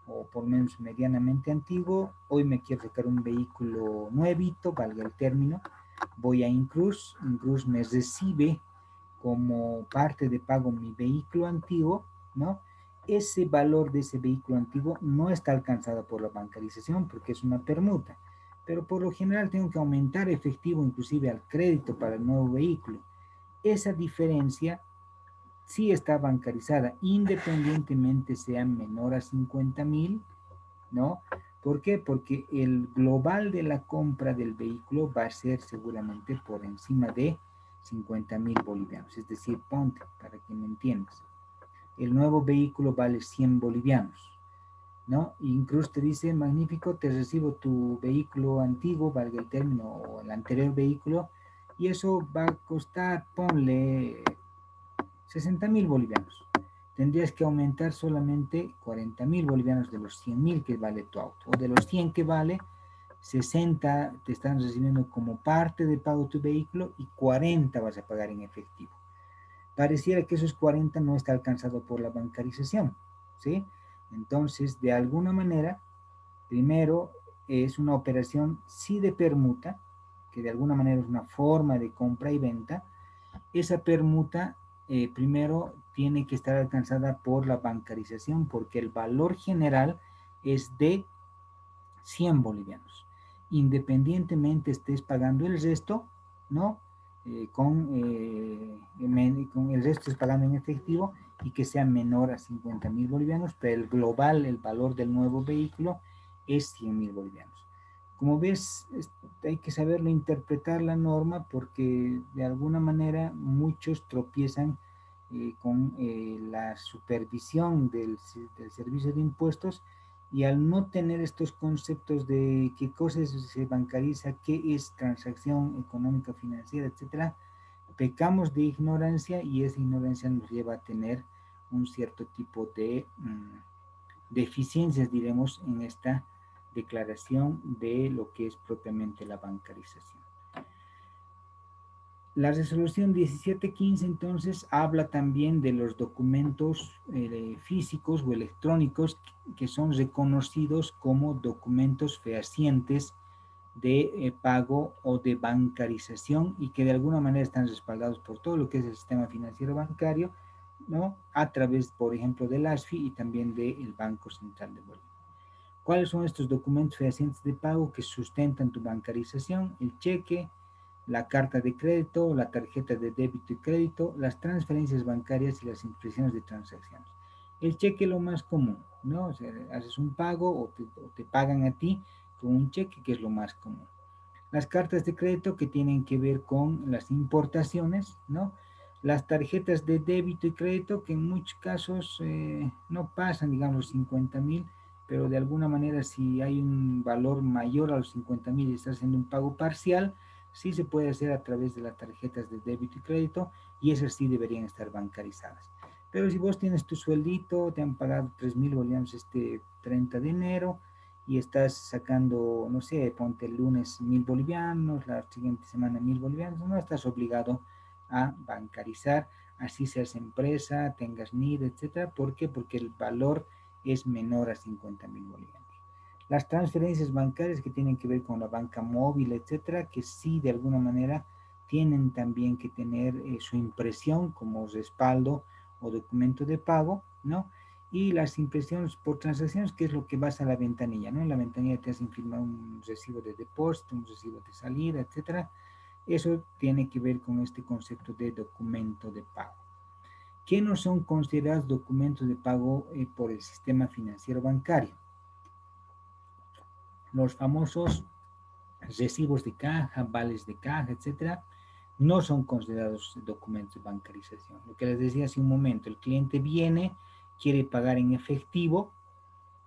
o por lo menos medianamente antiguo, hoy me quiero sacar un vehículo nuevito, valga el término, voy a Incruz, Incruz me recibe como parte de pago mi vehículo antiguo, ¿no? Ese valor de ese vehículo antiguo no está alcanzado por la bancarización porque es una permuta, pero por lo general tengo que aumentar efectivo inclusive al crédito para el nuevo vehículo. Esa diferencia sí está bancarizada, independientemente sea menor a 50.000, ¿no? ¿Por qué? Porque el global de la compra del vehículo va a ser seguramente por encima de 50.000 bolivianos. Es decir, ponte, para que me entiendas, el nuevo vehículo vale 100 bolivianos, ¿no? Y incluso te dice, magnífico, te recibo tu vehículo antiguo, valga el término, o el anterior vehículo, y eso va a costar, ponle 60.000 bolivianos. Tendrías que aumentar solamente 40.000 bolivianos de los 100.000 que vale tu auto, o de los 100 que vale, 60 te están recibiendo como parte de pago tu vehículo y 40 vas a pagar en efectivo. Pareciera que esos 40 no está alcanzado por la bancarización, ¿sí? Entonces, de alguna manera, primero es una operación sí de permuta, que de alguna manera es una forma de compra y venta. Esa permuta primero tiene que estar alcanzada por la bancarización porque el valor general es de 100 bolivianos. Independientemente estés pagando el resto, ¿no? Con el resto estés pagando en efectivo y que sea menor a 50.000 bolivianos, pero el global, el valor del nuevo vehículo es 100.000 bolivianos. Como ves, hay que saberlo interpretar la norma porque de alguna manera muchos tropiezan con la supervisión del servicio de impuestos y al no tener estos conceptos de qué cosa se bancariza, qué es transacción económica financiera, etcétera, pecamos de ignorancia y esa ignorancia nos lleva a tener un cierto tipo de deficiencias, diremos, en esta declaración de lo que es propiamente la bancarización. La resolución 1715 entonces habla también de los documentos físicos o electrónicos que son reconocidos como documentos fehacientes de pago o de bancarización y que de alguna manera están respaldados por todo lo que es el sistema financiero bancario, ¿no? A través, por ejemplo, del ASFI y también del Banco Central de Bolivia. ¿Cuáles son estos documentos fehacientes de pago que sustentan tu bancarización? El cheque, la carta de crédito, la tarjeta de débito y crédito, las transferencias bancarias y las impresiones de transacciones. El cheque es lo más común, ¿no? O sea, haces un pago o te pagan a ti con un cheque, que es lo más común. Las cartas de crédito que tienen que ver con las importaciones, ¿no? Las tarjetas de débito y crédito que en muchos casos no pasan, digamos, 50.000, pero de alguna manera si hay un valor mayor a los 50.000 y estás haciendo un pago parcial, sí se puede hacer a través de las tarjetas de débito y crédito, y esas sí deberían estar bancarizadas. Pero si vos tienes tu sueldito, te han pagado 3.000 bolivianos este 30 de enero, y estás sacando, no sé, ponte el lunes 1.000 bolivianos, la siguiente semana 1.000 bolivianos, no estás obligado a bancarizar, así seas empresa, tengas NID, etcétera. ¿Por qué? Porque el valor es menor a 50.000 bolivianos. Las transferencias bancarias que tienen que ver con la banca móvil, etcétera, que sí de alguna manera tienen también que tener su impresión como respaldo o documento de pago, ¿no? Y las impresiones por transacciones, que es lo que vas a la ventanilla, ¿no? En la ventanilla te hacen firmar un recibo de depósito, un recibo de salida, etcétera. Eso tiene que ver con este concepto de documento de pago. ¿Qué no son considerados documentos de pago por el sistema financiero bancario? Los famosos recibos de caja, vales de caja, etcétera, no son considerados documentos de bancarización. Lo que les decía hace un momento, el cliente viene, quiere pagar en efectivo,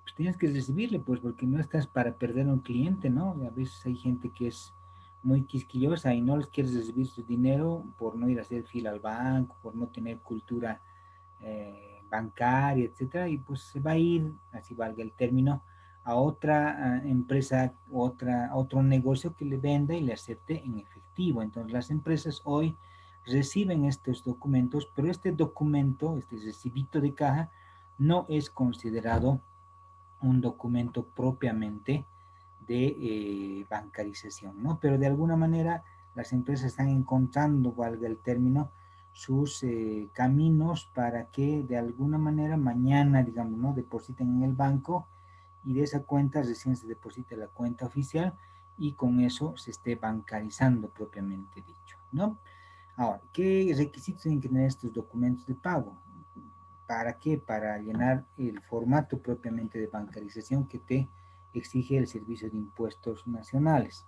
pues tienes que recibirle, pues, porque no estás para perder a un cliente, ¿no? A veces hay gente que es muy quisquillosa y no les quieres recibir su dinero por no ir a hacer fila al banco, por no tener cultura bancaria, etcétera, y pues se va a ir, así valga el término, a otra empresa, otro negocio que le venda y le acepte en efectivo. Entonces las empresas hoy reciben estos documentos, pero este documento, este recibito de caja, no es considerado un documento propiamente de bancarización, ¿no? Pero de alguna manera las empresas están encontrando, valga el término, sus caminos para que de alguna manera mañana, digamos, ¿no? Depositen en el banco y de esa cuenta recién se deposita la cuenta oficial y con eso se esté bancarizando propiamente dicho, ¿no? Ahora, ¿qué requisitos tienen que tener estos documentos de pago? ¿Para qué? Para llenar el formato propiamente de bancarización que te exige el Servicio de Impuestos Nacionales.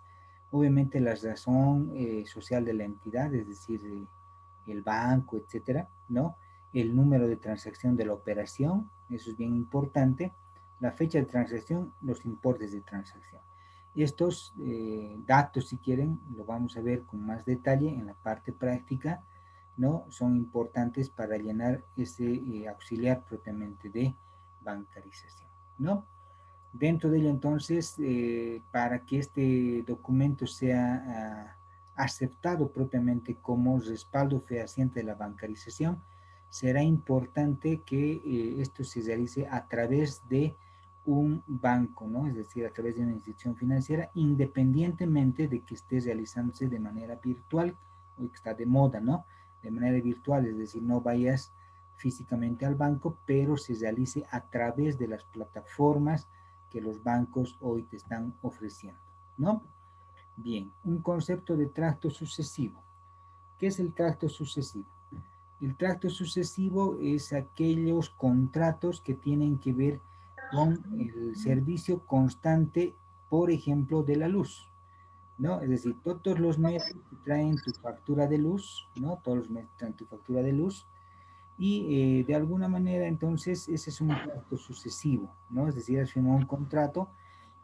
Obviamente la razón social de la entidad, es decir, el banco, etcétera, ¿no? El número de transacción de la operación, eso es bien importante, la fecha de transacción, los importes de transacción. Estos datos, si quieren, lo vamos a ver con más detalle en la parte práctica, ¿no? Son importantes para llenar ese auxiliar propiamente de bancarización, ¿no? Dentro de ello, entonces, para que este documento sea aceptado propiamente como respaldo fehaciente de la bancarización, será importante que esto se realice a través de un banco, ¿no? Es decir, a través de una institución financiera, independientemente de que esté realizándose de manera virtual, hoy que está de moda, ¿no? De manera virtual, es decir, no vayas físicamente al banco, pero se realice a través de las plataformas que los bancos hoy te están ofreciendo, ¿no? Bien, un concepto de tracto sucesivo. ¿Qué es el tracto sucesivo? El tracto sucesivo es aquellos contratos que tienen que ver con el servicio constante, por ejemplo, de la luz, ¿no? Es decir, todos los meses te traen tu factura de luz, ¿no? Todos los meses traen tu factura de luz y de alguna manera entonces ese es un trato sucesivo, ¿no? Es decir, has firmado un contrato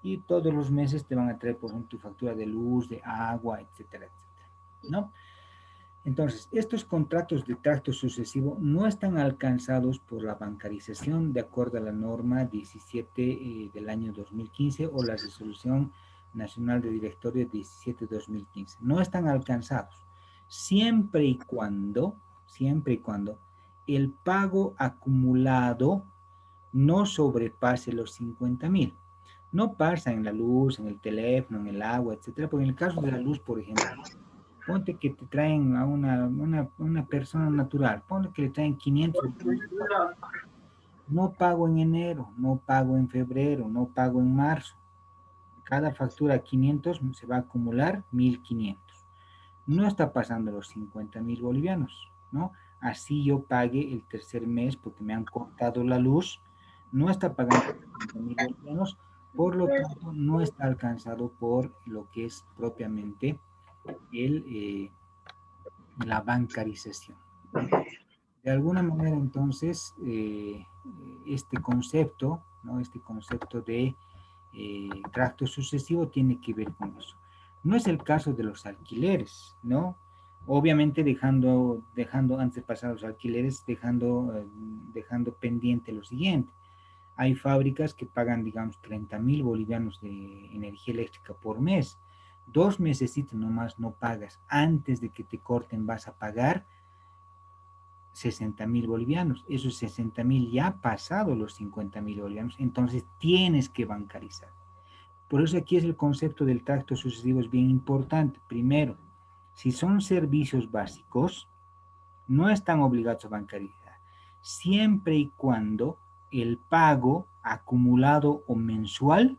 y todos los meses te van a traer, por ejemplo, tu factura de luz, de agua, etcétera, etcétera, ¿no? Entonces, estos contratos de trato sucesivo no están alcanzados por la bancarización de acuerdo a la norma 17 del año 2015 o la resolución nacional de directorio 17-2015. No están alcanzados siempre y cuando el pago acumulado no sobrepase los 50.000. No pasa en la luz, en el teléfono, en el agua, etcétera, porque en el caso de la luz, por ejemplo, ponte que te traen a una persona natural, ponte que le traen 500. No pago en enero, no pago en febrero, no pago en marzo. Cada factura 500 se va a acumular 1.500. No está pasando los 50.000 bolivianos, ¿no? Así yo pague el tercer mes porque me han cortado la luz, no está pagando 50.000 bolivianos, por lo tanto no está alcanzado por lo que es propiamente el, la bancarización, ¿no? De alguna manera, entonces, este concepto, ¿no? Este concepto de tracto sucesivo tiene que ver con eso. No es el caso de los alquileres, ¿no? Obviamente dejando antes de pasar a los alquileres, dejando pendiente lo siguiente. Hay fábricas que pagan, digamos, 30.000 bolivianos de energía eléctrica por mes. 2 mesecitos nomás no pagas. Antes de que te corten vas a pagar 60.000 bolivianos. Esos 60.000 ya ha pasado los 50.000 bolivianos. Entonces tienes que bancarizar. Por eso aquí es el concepto del tracto sucesivo es bien importante. Primero, si son servicios básicos, no están obligados a bancarizar, siempre y cuando el pago acumulado o mensual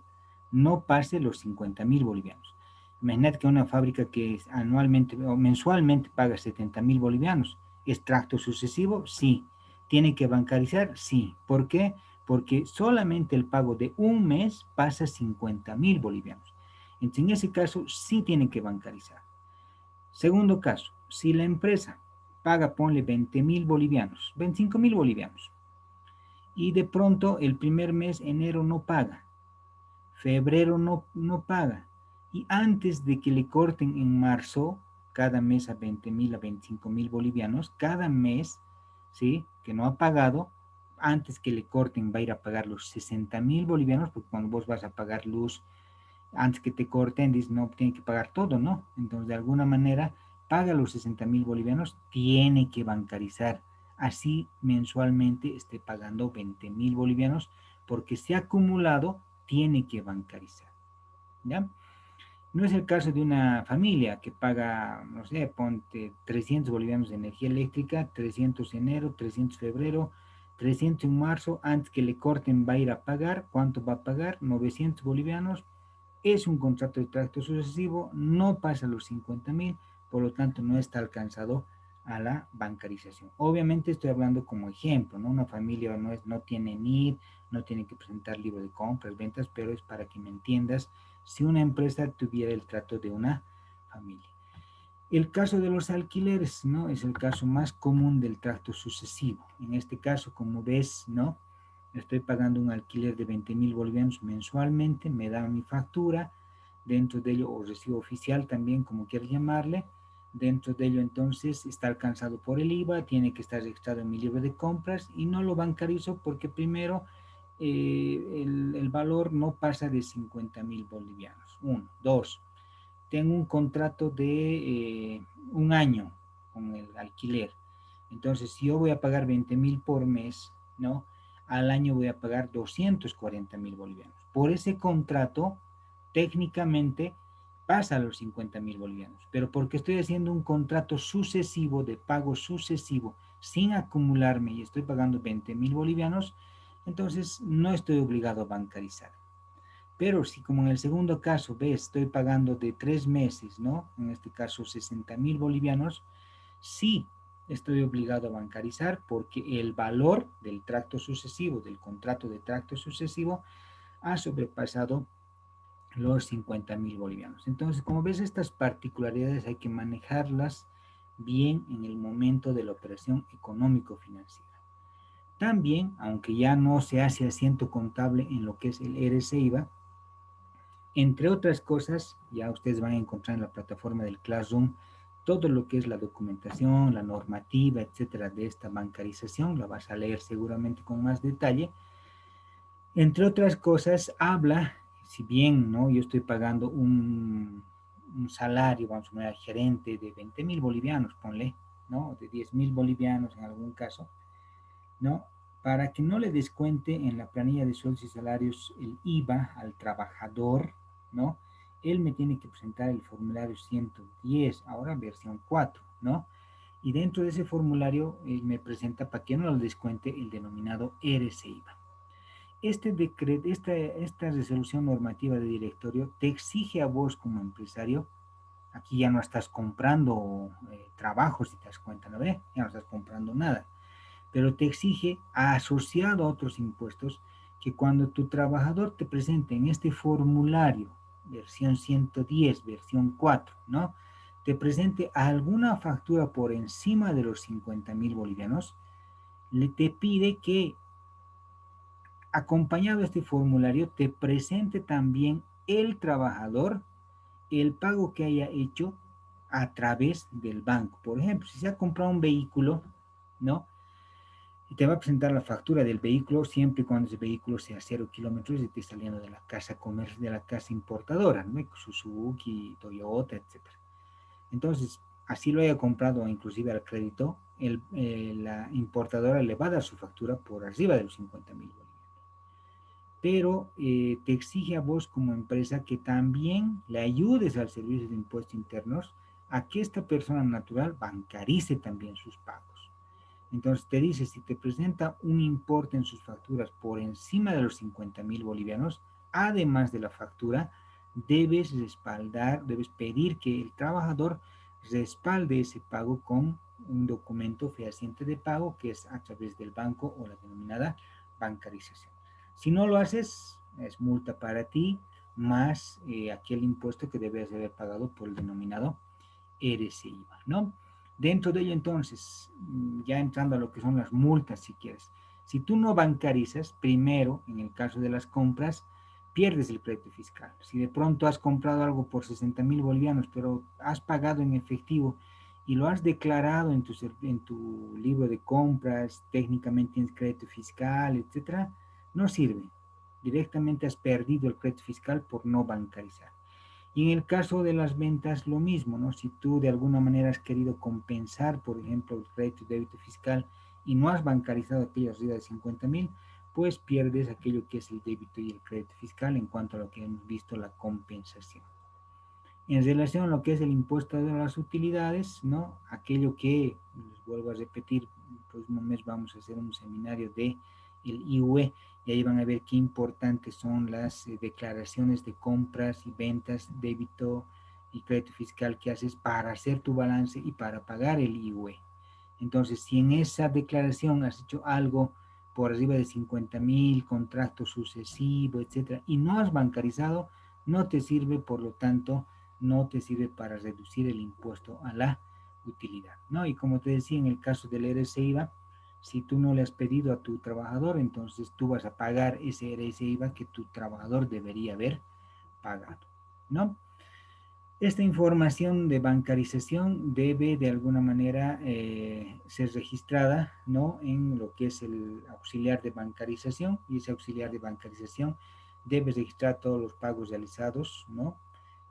no pase los 50.000 bolivianos. Imagínate que una fábrica que anualmente o mensualmente paga 70.000 bolivianos, ¿es tracto sucesivo? Sí. ¿Tiene que bancarizar? Sí. ¿Por qué? Porque solamente el pago de un mes pasa 50.000 bolivianos. Entonces, en ese caso, sí tiene que bancarizar. Segundo caso, si la empresa paga, ponle 20.000 bolivianos, 25.000 bolivianos, y de pronto el primer mes, enero, no paga, febrero no paga, y antes de que le corten en marzo, cada mes a 20.000 a 25.000 bolivianos, cada mes, ¿sí? Que no ha pagado, antes que le corten va a ir a pagar los 60.000 bolivianos, porque cuando vos vas a pagar luz, antes que te corten, dices, no, tiene que pagar todo, ¿no? Entonces, de alguna manera, paga los 60.000 bolivianos, tiene que bancarizar. Así mensualmente esté pagando 20.000 bolivianos, porque se ha acumulado, tiene que bancarizar. ¿Ya? No es el caso de una familia que paga, no sé, ponte 300 bolivianos de energía eléctrica, 300 enero, 300 febrero, 300 en marzo, antes que le corten va a ir a pagar, ¿cuánto va a pagar? 900 bolivianos, es un contrato de tracto sucesivo, no pasa los 50.000, por lo tanto no está alcanzado a la bancarización. Obviamente estoy hablando como ejemplo, ¿no? Una familia no tiene NID, no tiene que presentar libro de compras, ventas, pero es para que me entiendas si una empresa tuviera el trato de una familia. El caso de los alquileres, ¿no? Es el caso más común del tracto sucesivo. En este caso, como ves, ¿no? Estoy pagando un alquiler de 20.000 bolivianos mensualmente, me dan mi factura, dentro de ello, o recibo oficial también, como quieras llamarle, dentro de ello entonces está alcanzado por el IVA, tiene que estar registrado en mi libro de compras y no lo bancarizo porque primero el valor no pasa de 50.000 bolivianos. Uno, dos, tengo un contrato de un año con el alquiler. Entonces, si yo voy a pagar 20.000 por mes, ¿no? Al año voy a pagar 240.000 bolivianos. Por ese contrato, técnicamente pasa a los 50.000 bolivianos, pero porque estoy haciendo un contrato sucesivo de pago sucesivo sin acumularme y estoy pagando 20.000 bolivianos, entonces no estoy obligado a bancarizar. Pero si como en el segundo caso, ves, estoy pagando de 3 meses, ¿no? En este caso 60.000 bolivianos, sí estoy obligado a bancarizar porque el valor del tracto sucesivo, del contrato de tracto sucesivo, ha sobrepasado los 50.000 bolivianos. Entonces, como ves, estas particularidades hay que manejarlas bien en el momento de la operación económico-financiera. También, aunque ya no se hace asiento contable en lo que es el RC-IVA, entre otras cosas, ya ustedes van a encontrar en la plataforma del Classroom todo lo que es la documentación, la normativa, etcétera, de esta bancarización. La vas a leer seguramente con más detalle. Entre otras cosas, habla, si bien no, yo estoy pagando un salario, vamos a poner al gerente de 20.000 bolivianos, ponle, ¿no? De 10.000 bolivianos en algún caso, ¿no? Para que no le descuente en la planilla de sueldos y salarios el IVA al trabajador, ¿no? Él me tiene que presentar el formulario 110, ahora versión 4, ¿no? Y dentro de ese formulario me presenta para que no le descuente el denominado RC-IVA. Esta resolución normativa de directorio te exige a vos como empresario, aquí ya no estás comprando trabajos, si te das cuenta, ¿no ve? Ya no estás comprando nada, pero te exige, asociado a otros impuestos, que cuando tu trabajador te presente en este formulario, versión 110, versión 4, ¿no? Te presente alguna factura por encima de los 50.000 bolivianos, te pide que, acompañado de este formulario, te presente también el trabajador el pago que haya hecho a través del banco. Por ejemplo, si se ha comprado un vehículo, ¿no? Y te va a presentar la factura del vehículo siempre y cuando ese vehículo sea 0 kilómetros y esté saliendo de la casa de la casa importadora, ¿no? Suzuki, Toyota, etcétera. Entonces, así lo haya comprado inclusive al crédito, la importadora le va a dar su factura por arriba de los 50.000 bolivianos. Pero te exige a vos como empresa que también le ayudes al servicio de impuestos internos a que esta persona natural bancarice también sus pagos. Entonces te dice, si te presenta un importe en sus facturas por encima de los 50.000 bolivianos, además de la factura, debes respaldar, debes pedir que el trabajador respalde ese pago con un documento fehaciente de pago que es a través del banco o la denominada bancarización. Si no lo haces, es multa para ti más aquel impuesto que debes haber pagado por el denominado RCIVA, ¿no? Dentro de ello, entonces, ya entrando a lo que son las multas, si quieres, si tú no bancarizas, primero, en el caso de las compras, pierdes el crédito fiscal. Si de pronto has comprado algo por 60.000 bolivianos, pero has pagado en efectivo y lo has declarado en tu libro de compras, técnicamente tienes crédito fiscal, etcétera, no sirve. Directamente has perdido el crédito fiscal por no bancarizar. Y en el caso de las ventas, lo mismo, ¿no? Si tú de alguna manera has querido compensar, por ejemplo, el crédito y débito fiscal y no has bancarizado aquellos arriba de 50.000, pues pierdes aquello que es el débito y el crédito fiscal en cuanto a lo que hemos visto, la compensación. En relación a lo que es el impuesto de las utilidades, ¿no? Aquello que, les vuelvo a repetir, el próximo mes vamos a hacer un seminario de el IUE, y ahí van a ver qué importantes son las declaraciones de compras y ventas, débito y crédito fiscal que haces para hacer tu balance y para pagar el IUE. Entonces, si en esa declaración has hecho algo por arriba de 50.000, contrato sucesivo, etcétera, y no has bancarizado, no te sirve, por lo tanto, no te sirve para reducir el impuesto a la utilidad, ¿no? Y como te decía, en el caso del RSIVA, si tú no le has pedido a tu trabajador, entonces tú vas a pagar ese RSIVA que tu trabajador debería haber pagado, ¿no? Esta información de bancarización debe de alguna manera ser registrada, ¿no? En lo que es el auxiliar de bancarización, y ese auxiliar de bancarización debe registrar todos los pagos realizados, ¿no?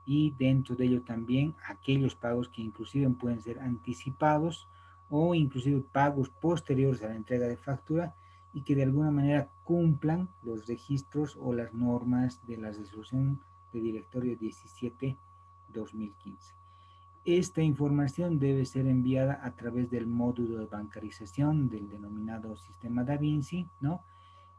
Y dentro de ello también aquellos pagos que inclusive pueden ser anticipados o inclusive pagos posteriores a la entrega de factura y que de alguna manera cumplan los registros o las normas de la resolución de directorio 17/2015. Esta información debe ser enviada a través del módulo de bancarización del denominado sistema Da Vinci, ¿no?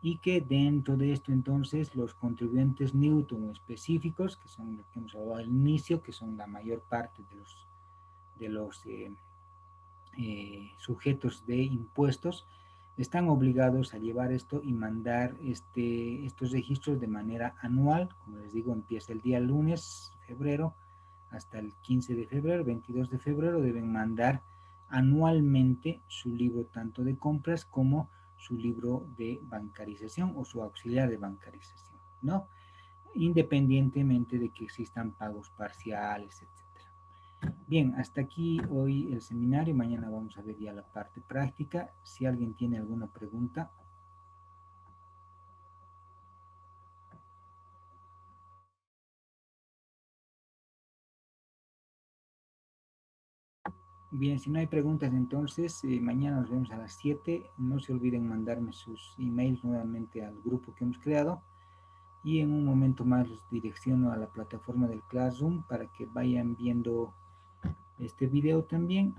Y que dentro de esto entonces los contribuyentes Newton específicos, que son los que hemos hablado al inicio, que son la mayor parte de los sujetos de impuestos, están obligados a llevar esto y mandar estos registros de manera anual. Como les digo, empieza el día lunes, febrero, hasta el 15 de febrero, 22 de febrero, deben mandar anualmente su libro tanto de compras como su libro de bancarización o su auxiliar de bancarización, ¿no? Independientemente de que existan pagos parciales, etc. Bien, hasta aquí hoy el seminario. Mañana vamos a ver ya la parte práctica. Si alguien tiene alguna pregunta. Bien, si no hay preguntas, entonces mañana nos vemos a las 7. No se olviden mandarme sus emails nuevamente al grupo que hemos creado. Y en un momento más los direcciono a la plataforma del Classroom para que vayan viendo este video también.